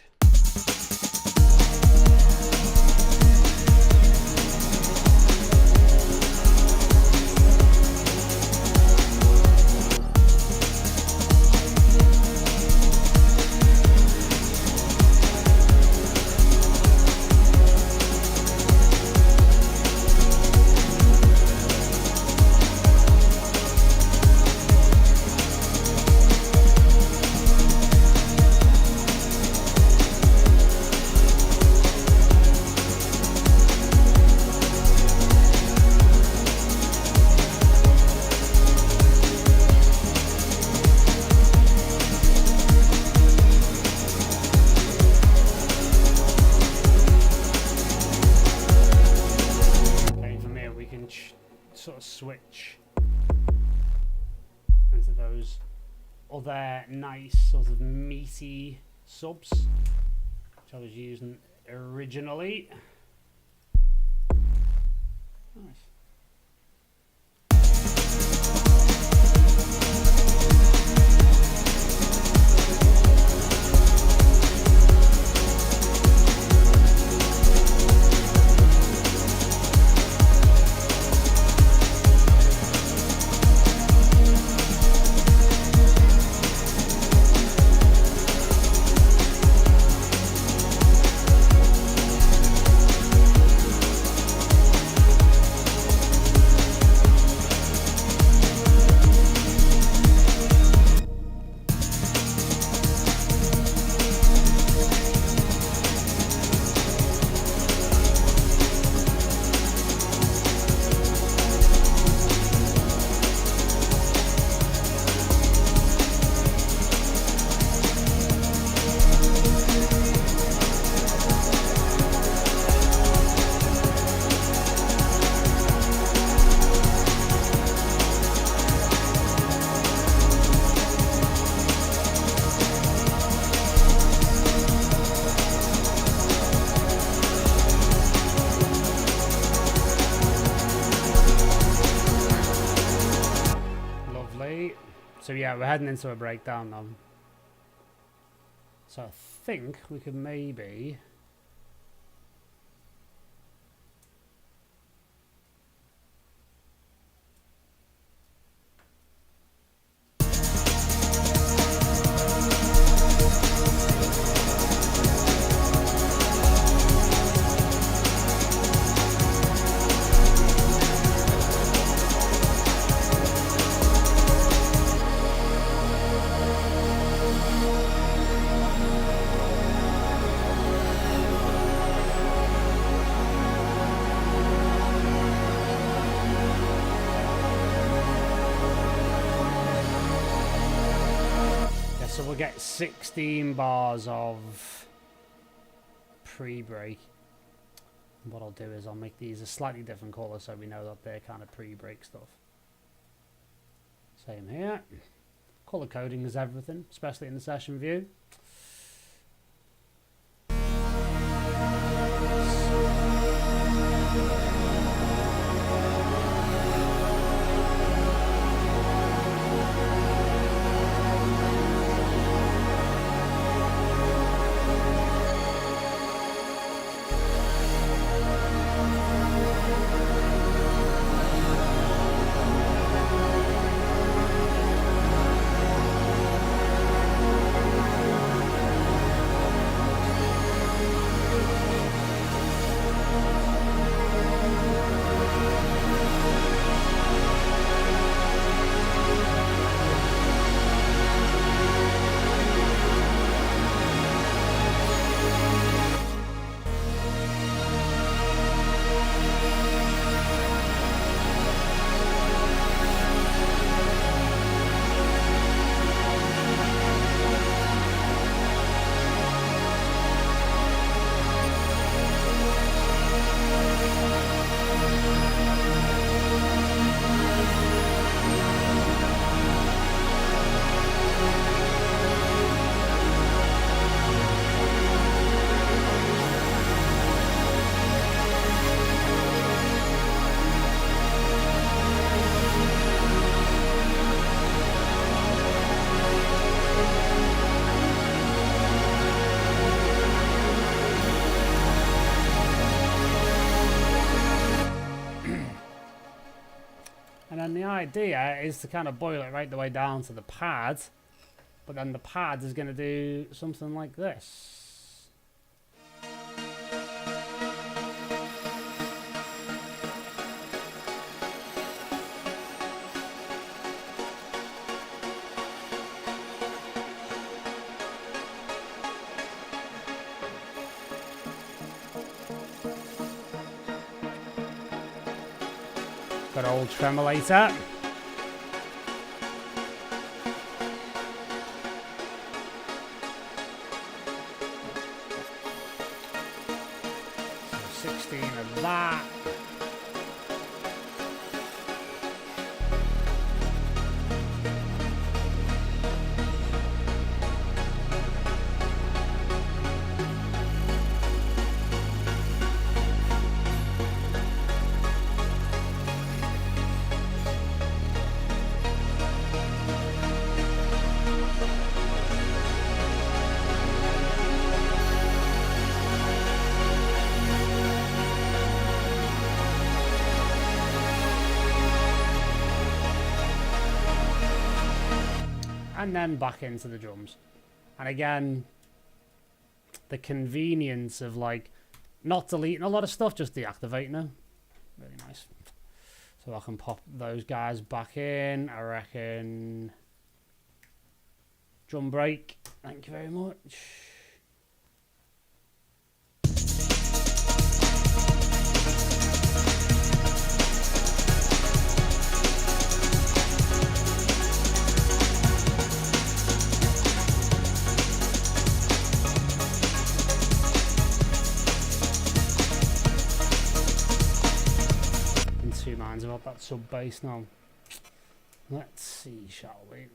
Sort of switch into those other nice sort of meaty subs which I was using originally. Nice. So yeah, we're heading into a breakdown now. So I think we could maybe... So we'll get 16 bars of pre-break. What I'll do is I'll make these a slightly different colour so we know that they're kind of pre-break stuff. Same here. Colour coding is everything, especially in the session view. And then the idea is to kind of boil it right the way down to the pad. But then the pad is going to do something like this. Got old tremolator. So 16 of that. And then back into the drums. And again, the convenience of like not deleting a lot of stuff, just deactivating them. Really nice. So I can pop those guys back in. I reckon drum break. Thank you very much. Two minds about that sub bass now. Let's see, shall we?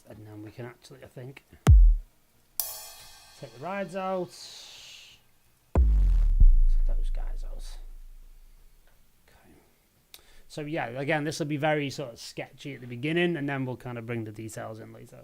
And then we can actually, I think, take the rides out, take those guys out. Okay. So yeah, again, this will be very sort of sketchy at the beginning, and then we'll kind of bring the details in later.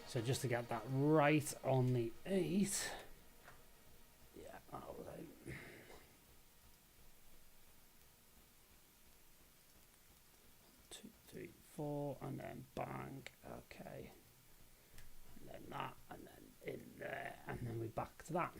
So just to get that right on the 8. Yeah, that'll do. 2, 3, 4, and then bang. Okay. And then that, and then in there, and then we're back to that.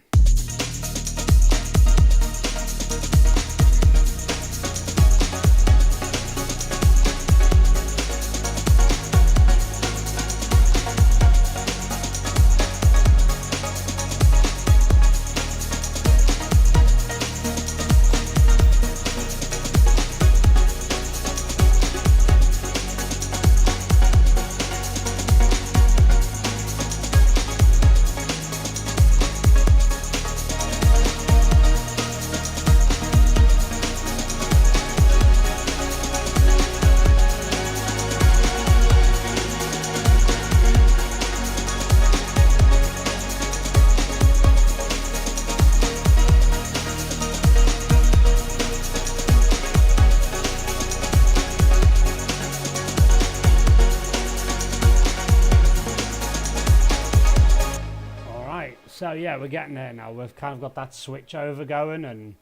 So yeah, we're getting there now. We've kind of got that switch over going, and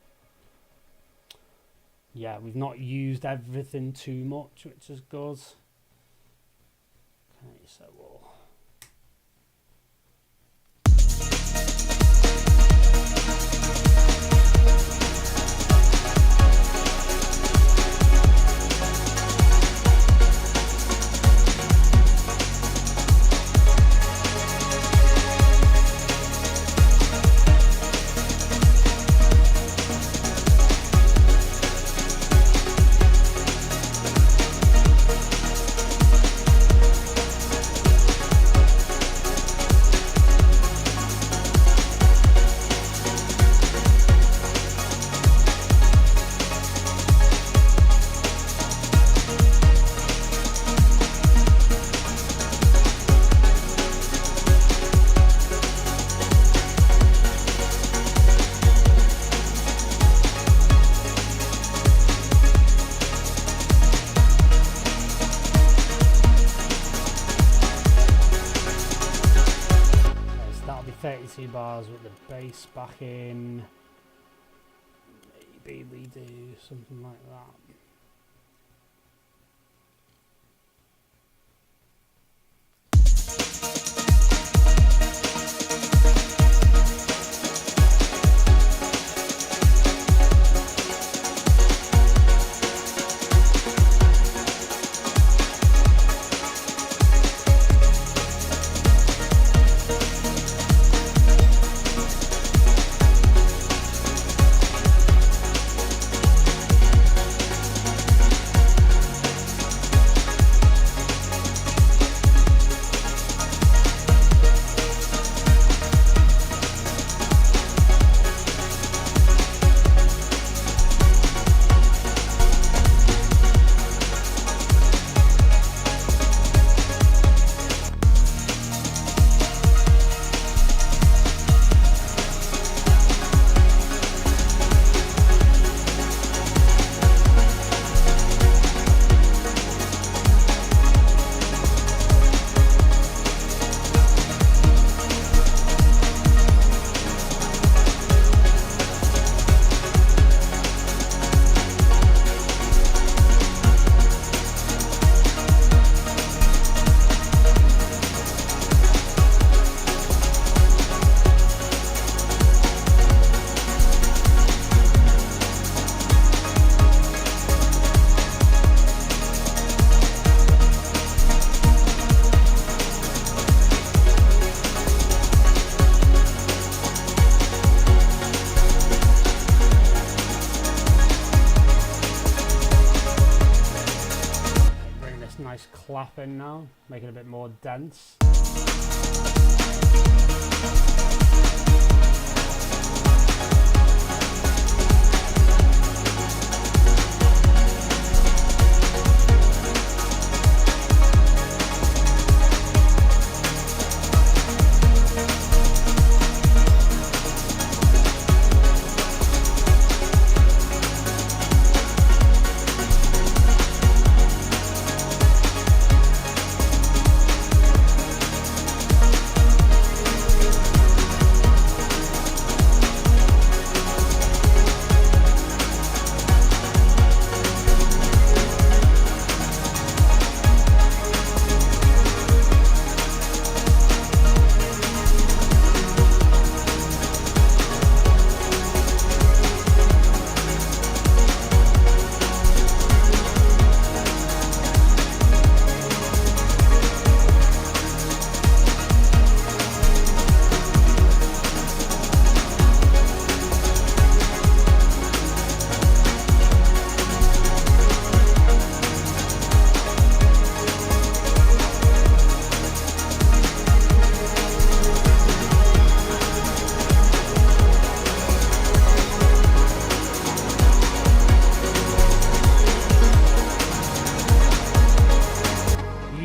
yeah, we've not used everything too much, which is good. Okay, so we'll... That'll be 32 bars with the bass back in. Maybe we do something like that. Nice clapping now, making it a bit more dense.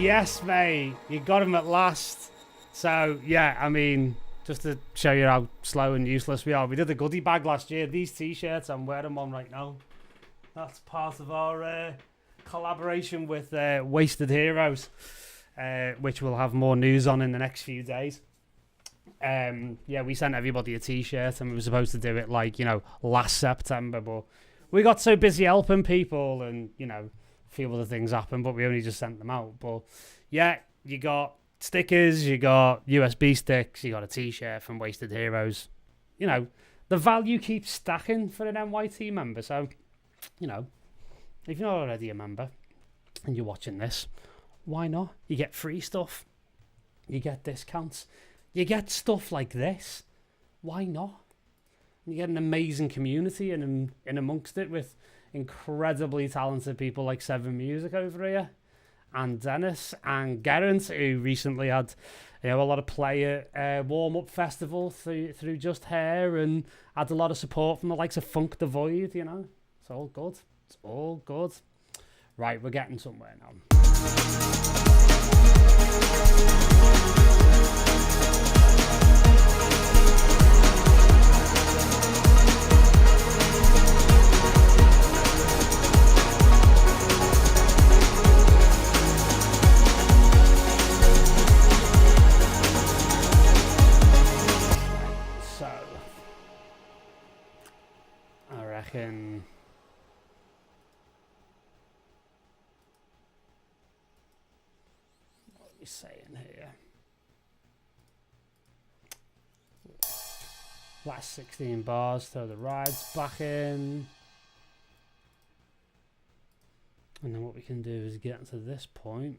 Yes, mate, you got him at last. So, yeah, I mean, just to show you how slow and useless we are, we did the goodie bag last year. These t-shirts, I'm wearing them on right now. That's part of our collaboration with Wasted Heroes, which we'll have more news on in the next few days. Yeah, we sent everybody a t-shirt, and we were supposed to do it like, you know, last September, but we got so busy helping people, and, you know, a few other things happened, but we only just sent them out. But yeah, you got stickers, you got USB sticks, you got a t-shirt from Wasted Heroes. You know, the value keeps stacking for an MYT member. So, you know, if you're not already a member and you're watching this, why not? You get free stuff, you get discounts, you get stuff like this. Why not? You get an amazing community in amongst it with incredibly talented people like Seven Music over here, and Dennis and Gerrant, who recently had, you know, a lot of play at warm-up festival through Just Hair, and had a lot of support from the likes of Funk the Void. You know, it's all good. It's all good. Right, we're getting somewhere now. So, I reckon saying here, last 16 bars, throw the rides back in, and then what we can do is get to this point.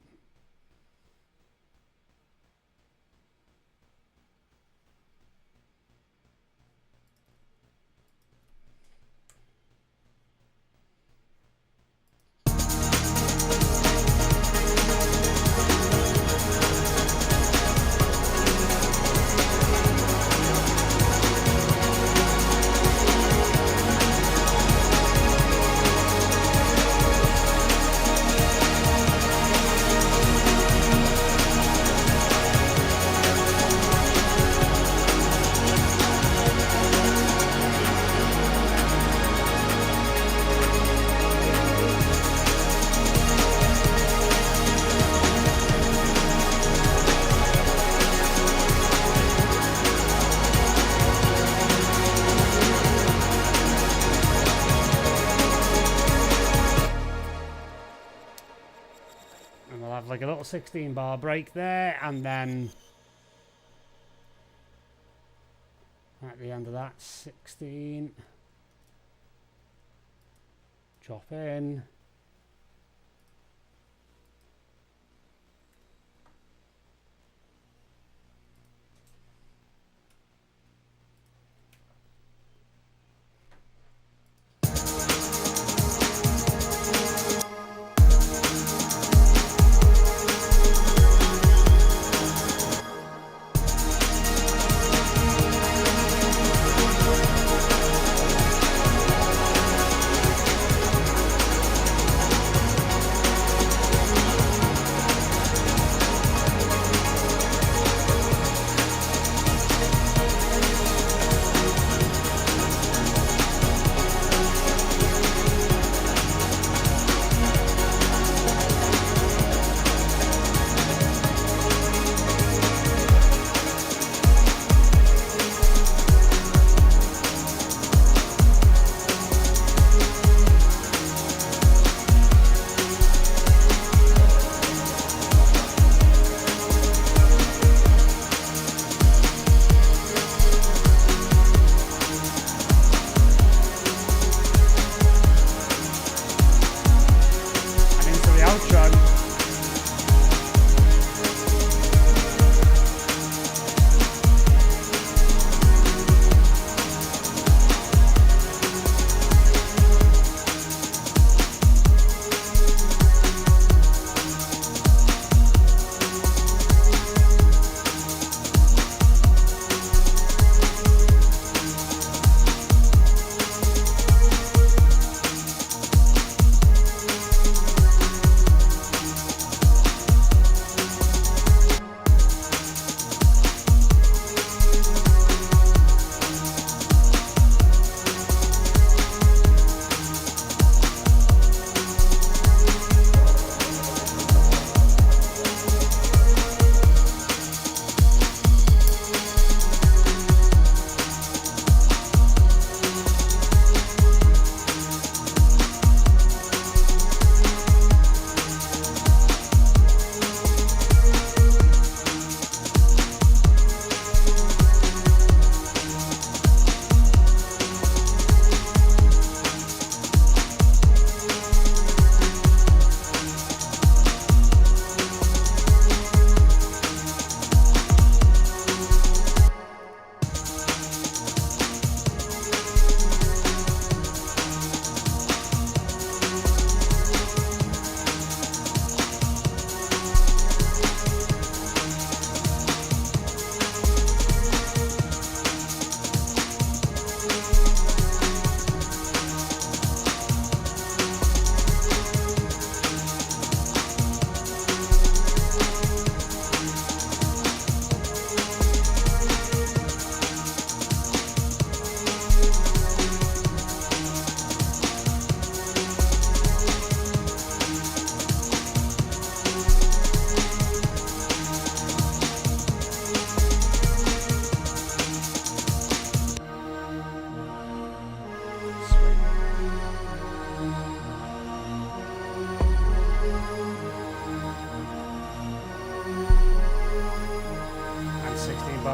Like a little 16 bar break there, and then at the end of that 16, drop in,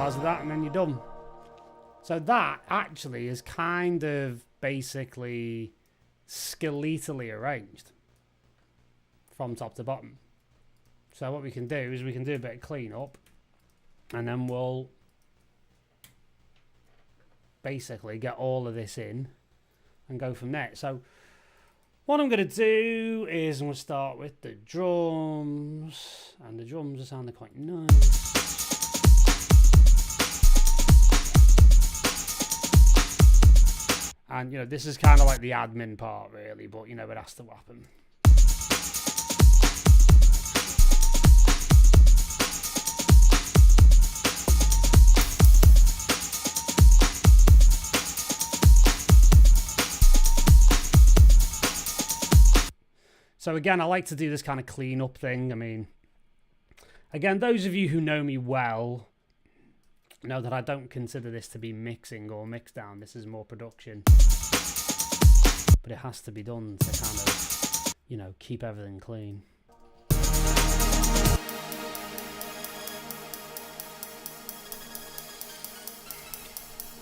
bars of that, and then you're done. So that actually is kind of basically skeletally arranged from top to bottom. So what we can do is we can do a bit of cleanup, and then we'll basically get all of this in and go from there. So what I'm going to do is I'm going to start with the drums, and the drums are sounding quite nice. And, you know, this is kind of like the admin part, really, but, you know, it has to happen. So again, I like to do this kind of clean-up thing. I mean, again, those of you who know me well know that I don't consider this to be mixing or mix down. This is more production. But it has to be done to kind of, you know, keep everything clean.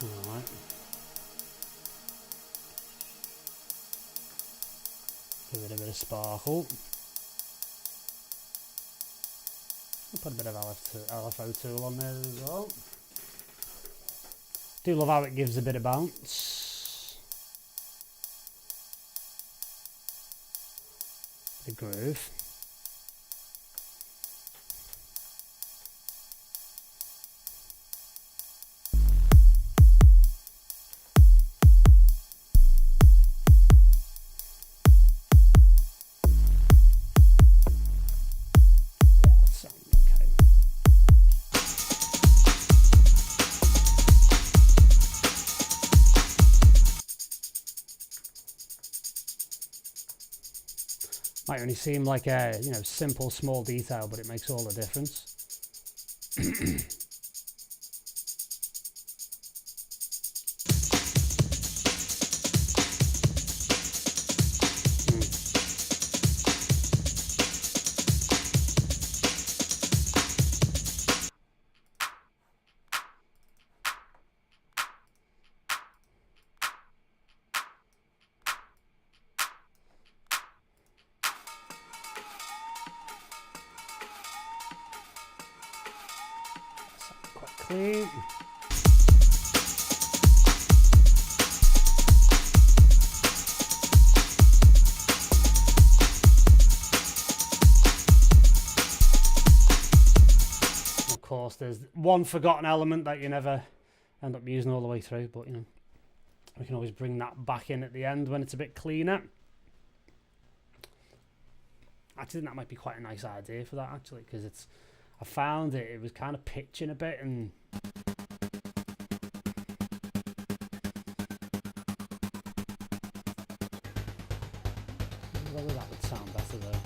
Alright. Give it a bit of sparkle. I'll put a bit of LFO tool on there as well. Do love how it gives a bit of bounce. The groove. Might only seem like a, you know, simple small detail, but it makes all the difference. Clean. Of course, there's one forgotten element that you never end up using all the way through, but you know, we can always bring that back in at the end when it's a bit cleaner. I think that might be quite a nice idea for that, actually, because it's, I found it was kind of pitching a bit, and whether that would sound better though.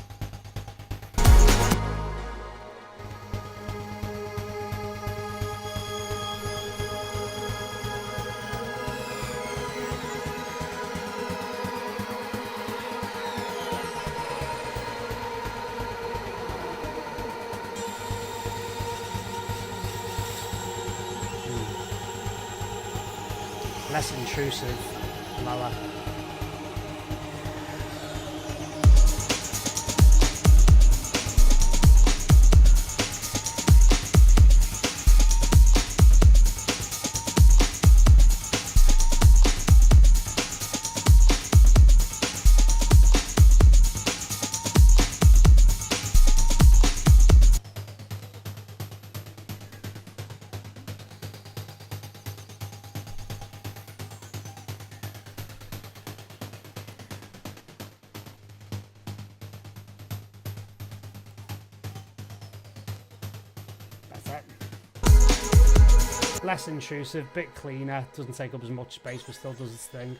Less intrusive, lower. Less intrusive, bit cleaner, doesn't take up as much space but still does its thing.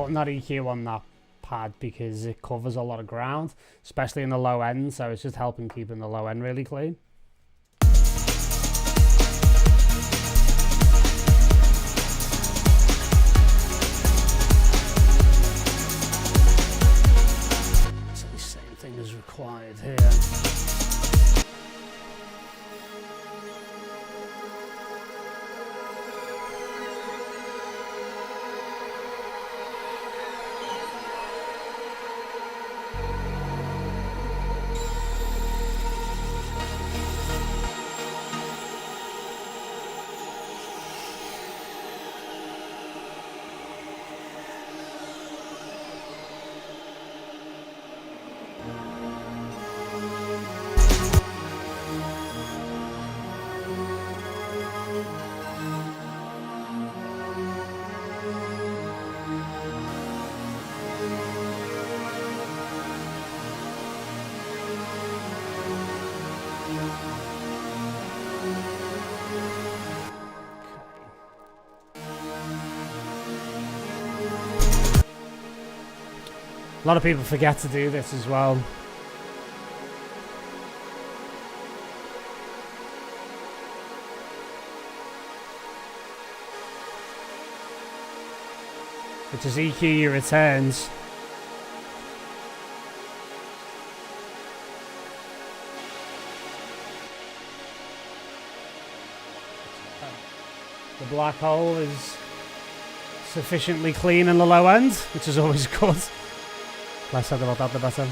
important, that EQ on that pad, because it covers a lot of ground, especially in the low end, so it's just helping keeping the low end really clean. So the same thing is required here. A lot of people forget to do this as well. Which is EQ your returns. The black hole is sufficiently clean in the low end, which is always good. Less said about that, the better.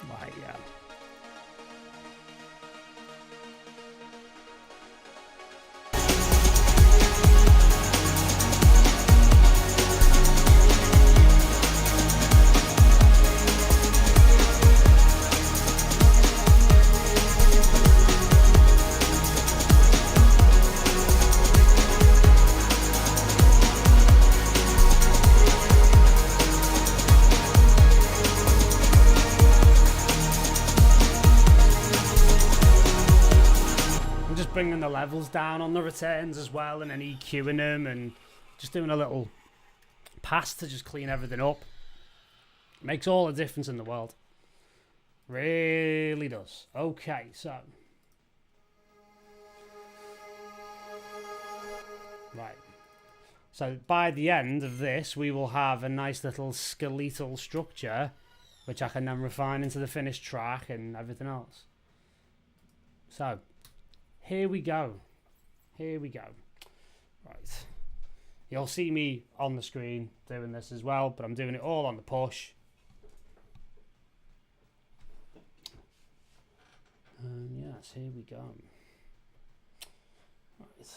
Right, yeah. Bringing the levels down on the returns as well, and then EQing them, and just doing a little pass to just clean everything up. Makes all the difference in the world. Really does. Okay, so. Right. So by the end of this, we will have a nice little skeletal structure, which I can then refine into the finished track and everything else. So. Here we go. Here we go. Right. You'll see me on the screen doing this as well, but I'm doing it all on the push. And yes, here we go. Right.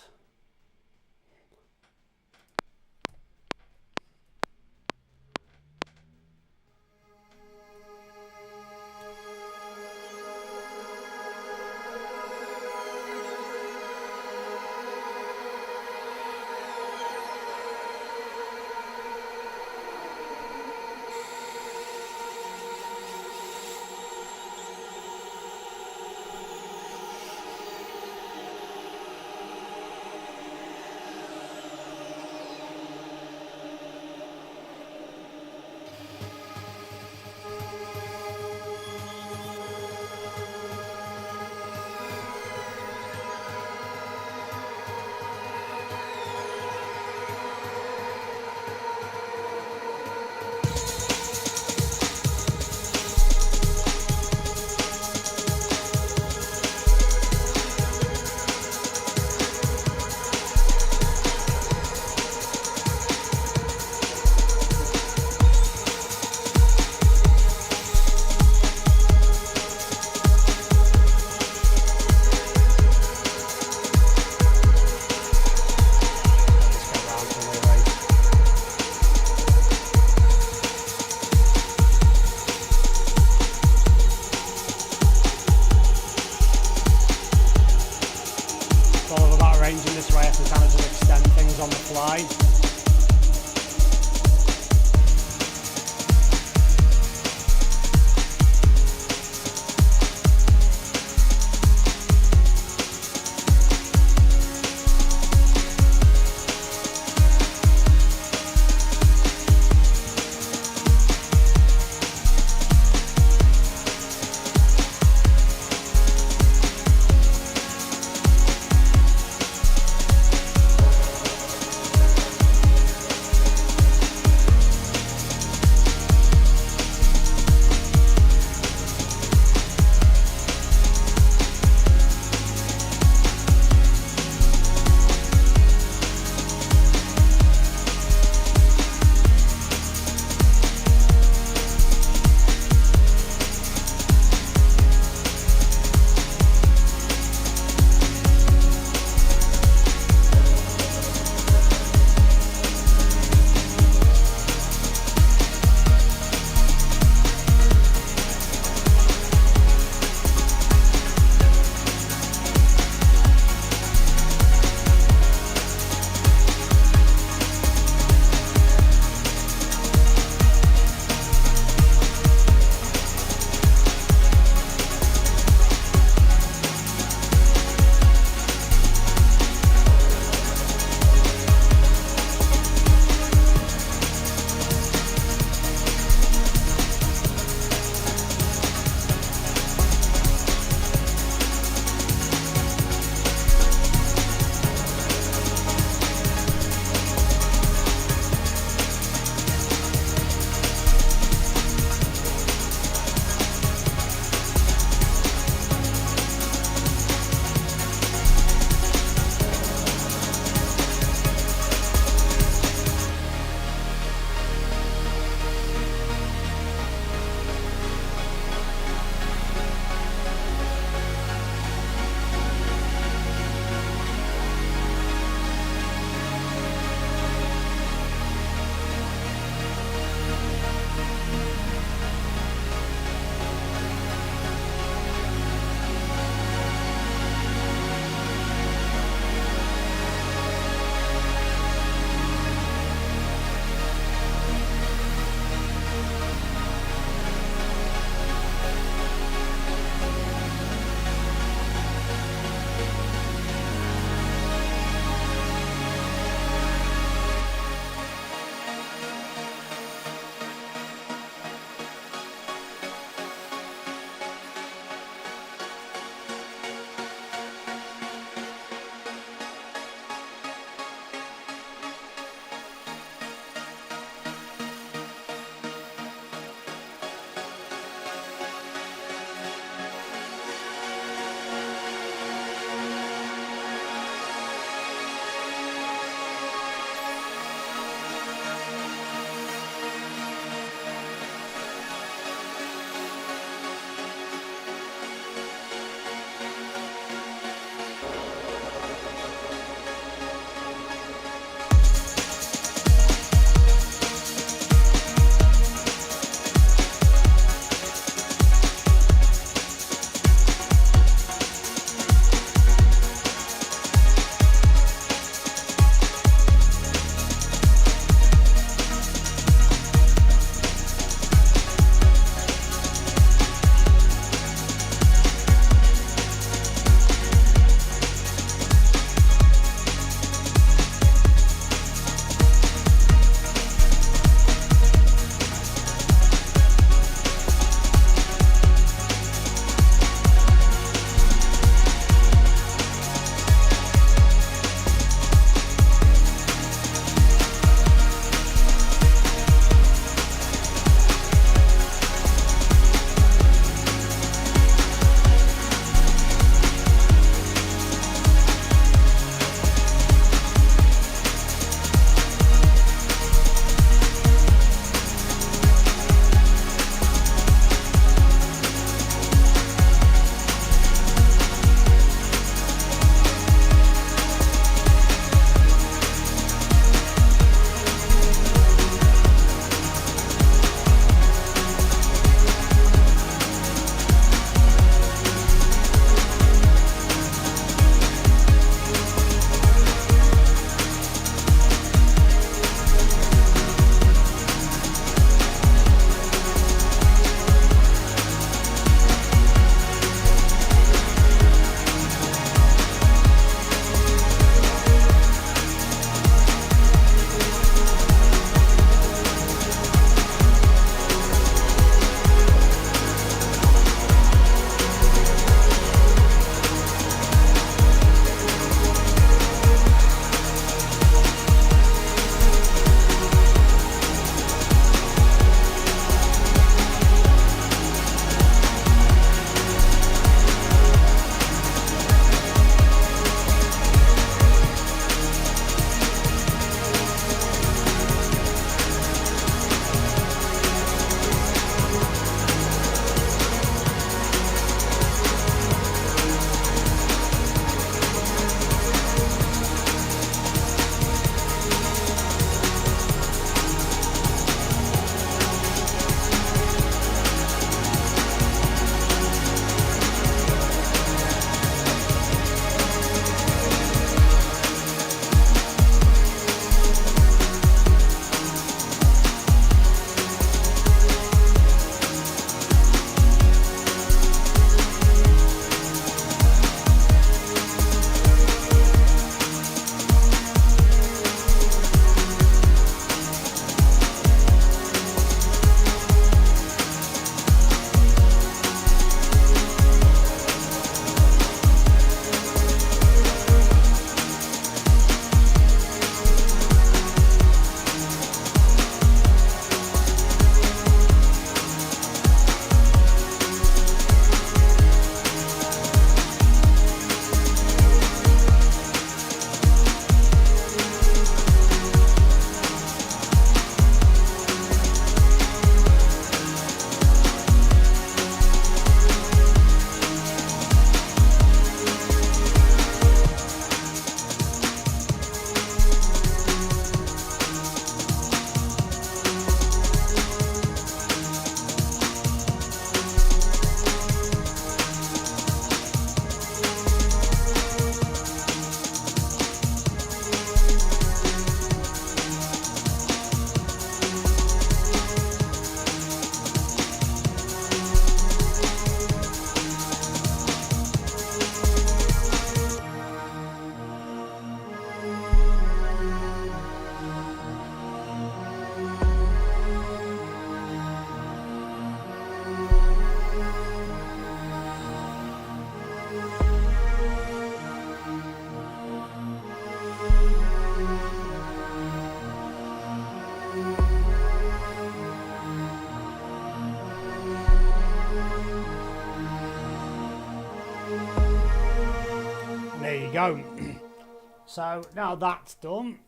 So now that's done,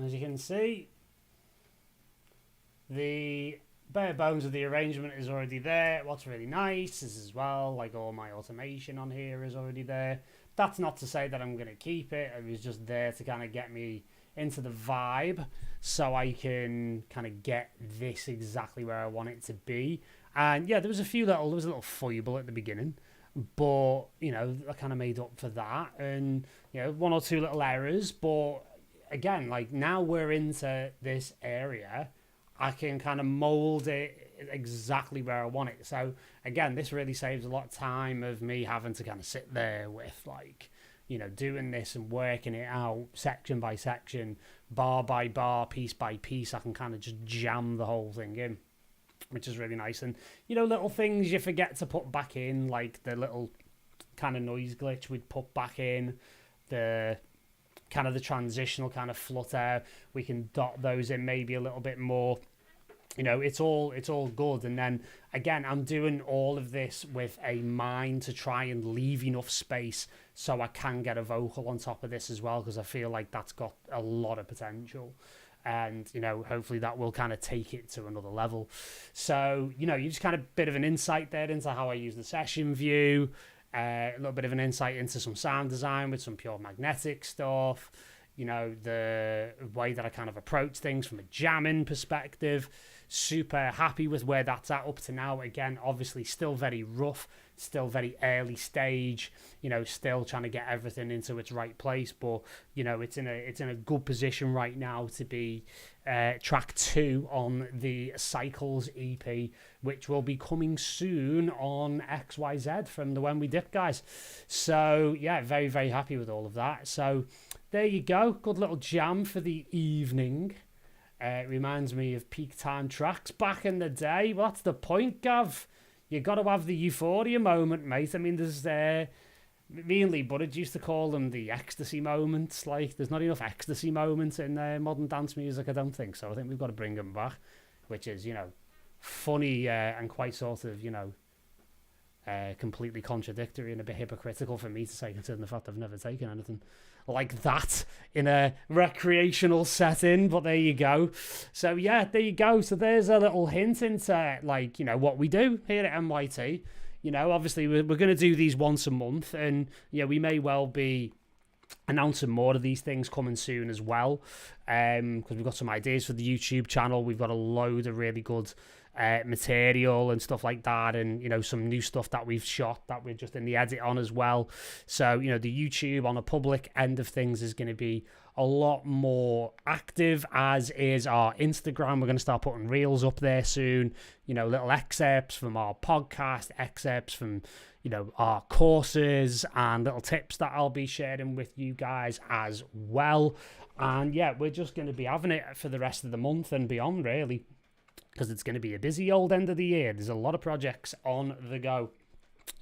as you can see, the bare bones of the arrangement is already there. What's really nice is as well, like all my automation on here is already there. That's not to say that I'm going to keep it. It was just there to kind of get me into the vibe so I can kind of get this exactly where I want it to be. And yeah, there was a little foible at the beginning, but you know, I kind of made up for that, and you know, one or two little errors, but again, like now we're into this area, I can kind of mold it exactly where I want it. So again, this really saves a lot of time of me having to kind of sit there with like, you know, doing this and working it out section by section, bar by bar, piece by piece. I can kind of just jam the whole thing in, which is really nice. And, you know, little things you forget to put back in, like the little kind of noise glitch we'd put back in, the kind of the transitional kind of flutter, we can dot those in maybe a little bit more. You know, it's all good. And then again, I'm doing all of this with a mind to try and leave enough space so I can get a vocal on top of this as well, because I feel like that's got a lot of potential. And, you know, hopefully that will kind of take it to another level. So, you know, you just kind of bit of an insight there into how I use the session view, a little bit of an insight into some sound design with some pure magnetic stuff, you know, the way that I kind of approach things from a jamming perspective. Super happy with where that's at up to now. Again, obviously still very rough, still very early stage, you know, still trying to get everything into its right place, but you know, it's in a good position right now to be track 2 on the Cycles EP, which will be coming soon on XYZ from the When We Dip guys. So yeah, very, very happy with all of that. So there you go, good little jam for the evening. It reminds me of peak time tracks back in the day. Well, that's the point, Gav. You got to have the euphoria moment, mate. I mean, there's me and Lee Buddard used to call them the ecstasy moments. Like, there's not enough ecstasy moments in modern dance music, I don't think. So I think we've got to bring them back, which is, you know, funny and quite sort of, you know, completely contradictory and a bit hypocritical for me to say, considering the fact I've never taken anything like that in a recreational setting. But there you go. So yeah, there you go. So there's a little hint into, like, you know, what we do here at MYT. You know, obviously we're going to do these once a month, and yeah, we may well be announcing more of these things coming soon as well, because we've got some ideas for the YouTube channel. We've got a load of really good material and stuff like that, and you know, some new stuff that we've shot that we're just in the edit on as well. So you know, the YouTube on a public end of things is going to be a lot more active, as is our Instagram. We're going to start putting reels up there soon, you know, little excerpts from our podcast, excerpts from, you know, our courses, and little tips that I'll be sharing with you guys as well. And yeah, we're just going to be having it for the rest of the month and beyond, really, because it's going to be a busy old end of the year. There's a lot of projects on the go.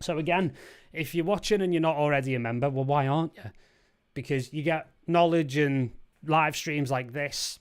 So again, if you're watching and you're not already a member, well, why aren't you? Because you get knowledge and live streams like this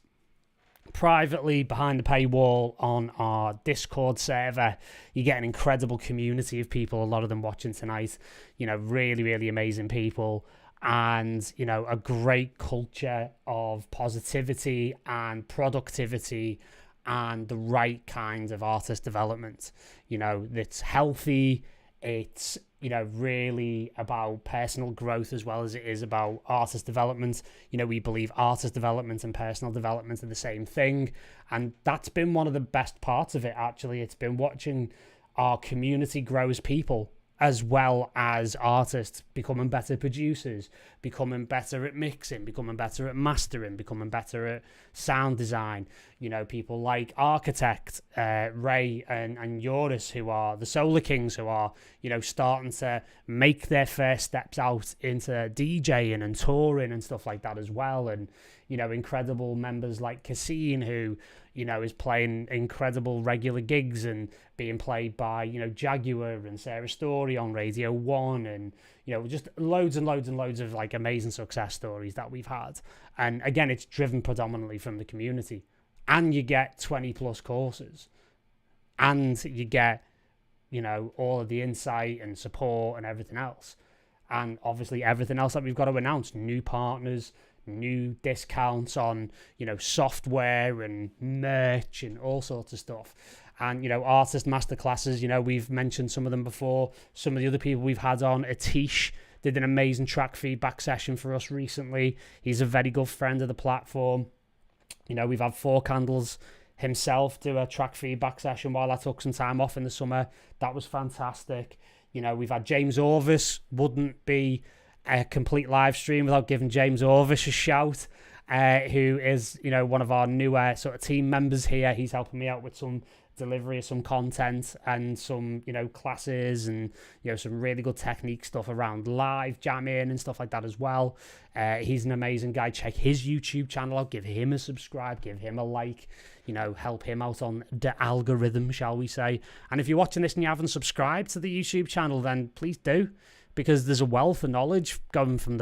privately behind the paywall on our Discord server. You get an incredible community of people, a lot of them watching tonight, you know, really, really amazing people, and, you know, a great culture of positivity and productivity and the right kind of artist development. You know, that's healthy. It's, you know, really about personal growth as well as it is about artist development. You know, we believe artist development and personal development are the same thing. And that's been one of the best parts of it, actually. It's been watching our community grow as people, as well as artists, becoming better producers, becoming better at mixing, becoming better at mastering, becoming better at sound design. You know, people like Architect, Ray and Joris, who are the Solar Kings, who are, you know, starting to make their first steps out into DJing and touring and stuff like that as well. And, you know, incredible members like Cassine, who, you know, is playing incredible regular gigs and being played by, you know, Jaguar and Sarah Story on Radio 1, and, you know, just loads and loads and loads of, like, amazing success stories that we've had. And again, it's driven predominantly from the community. And you get 20 plus courses, and you get, you know, all of the insight and support and everything else. and obviously everything else that we've got to announce, new partners, new discounts on, you know, software and merch and all sorts of stuff. And, you know, artist masterclasses, you know, we've mentioned some of them before. Some of the other people we've had on, Atish did an amazing track feedback session for us recently. He's a very good friend of the platform. You know, we've had 4 Candles himself do a track feedback session while I took some time off in the summer. That was fantastic. You know, we've had James Orvis. Wouldn't be a complete live stream without giving James Orvis a shout, who is, you know, one of our newer sort of team members here. He's helping me out with some delivery of some content and some, you know, classes and, you know, some really good technique stuff around live jamming and stuff like that as well. He's an amazing guy. Check his YouTube channel out. Give him a subscribe. Give him a like. You know, help him out on the algorithm, shall we say. And if you're watching this and you haven't subscribed to the YouTube channel, then please do, because there's a wealth of knowledge going in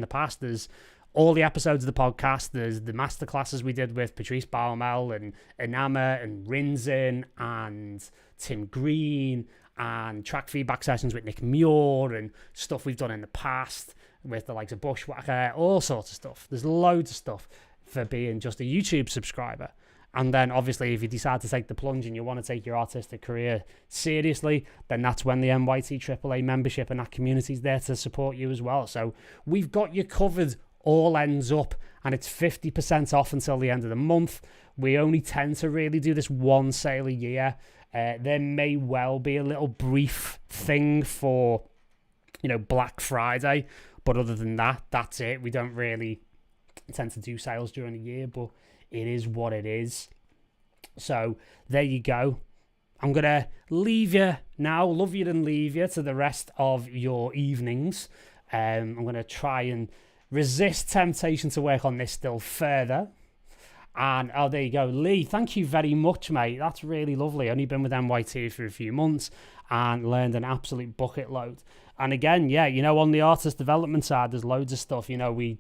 the past. There's all the episodes of the podcast. There's the masterclasses we did with Patrice Baumel and Inama and Rinzin and Tim Green, and track feedback sessions with Nick Muir and stuff we've done in the past with the likes of Bushwhacker, all sorts of stuff. There's loads of stuff for being just a YouTube subscriber. And then obviously if you decide to take the plunge and you want to take your artistic career seriously, then that's when the MYT AAA membership and that community is there to support you as well. So we've got you covered, all ends up, and it's 50% off until the end of the month. We only tend to really do this one sale a year. There may well be a little brief thing for, you know, Black Friday, but other than that, that's it. We don't really tend to do sales during the year, but it is what it is. So there you go. I'm going to leave you now, love you and leave you to the rest of your evenings. I'm going to try and resist temptation to work on this still further. And oh, there you go, Lee, thank you very much, mate. That's really lovely. Only been with MYT for a few months and learned an absolute bucket load. And again, yeah, you know, on the artist development side, there's loads of stuff. You know, we've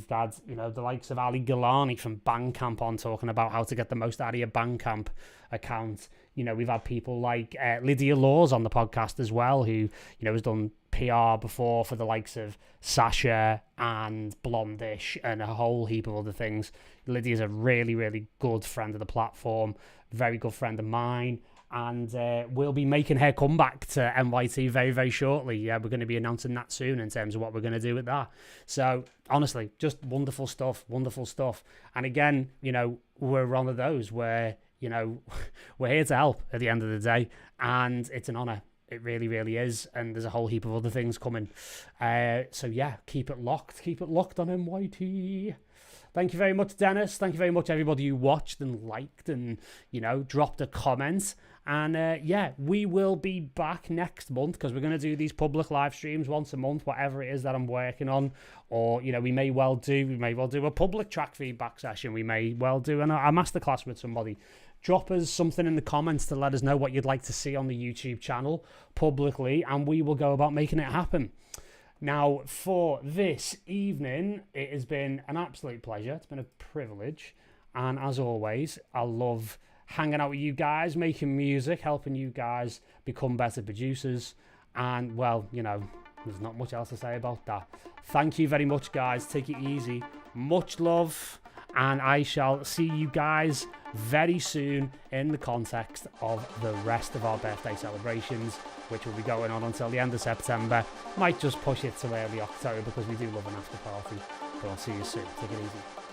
had, you know, the likes of Ali Galani from Bandcamp on talking about how to get the most out of your Bandcamp account. You know, we've had people like Lydia Laws on the podcast as well, who, you know, has done PR before for the likes of Sasha and Blondish and a whole heap of other things. Lydia's a really, really good friend of the platform, very good friend of mine, and we'll be making her comeback to MYT very, very shortly. Yeah, we're going to be announcing that soon in terms of what we're going to do with that. So, honestly, just wonderful stuff, wonderful stuff. And again, you know, we're one of those where, you know, we're here to help at the end of the day, and it's an honour. It really, really is. And there's a whole heap of other things coming. So, yeah, keep it locked. Keep it locked on MYT. Thank you very much, Dennis. Thank you very much, everybody who watched and liked and, you know, dropped a comment. And, yeah, we will be back next month because we're going to do these public live streams once a month, whatever it is that I'm working on. Or, you know, we may well do a public track feedback session. We may well do a masterclass with somebody. Drop us something in the comments to let us know what you'd like to see on the YouTube channel publicly, and we will go about making it happen. Now, for this evening, it has been an absolute pleasure. It's been a privilege. And as always, I love hanging out with you guys, making music, helping you guys become better producers. And, well, you know, there's not much else to say about that. Thank you very much, guys. Take it easy. Much love. And I shall see you guys very soon in the context of the rest of our birthday celebrations, which will be going on until the end of September. Might just push it to early October because we do love an after party. But I'll see you soon. Take it easy.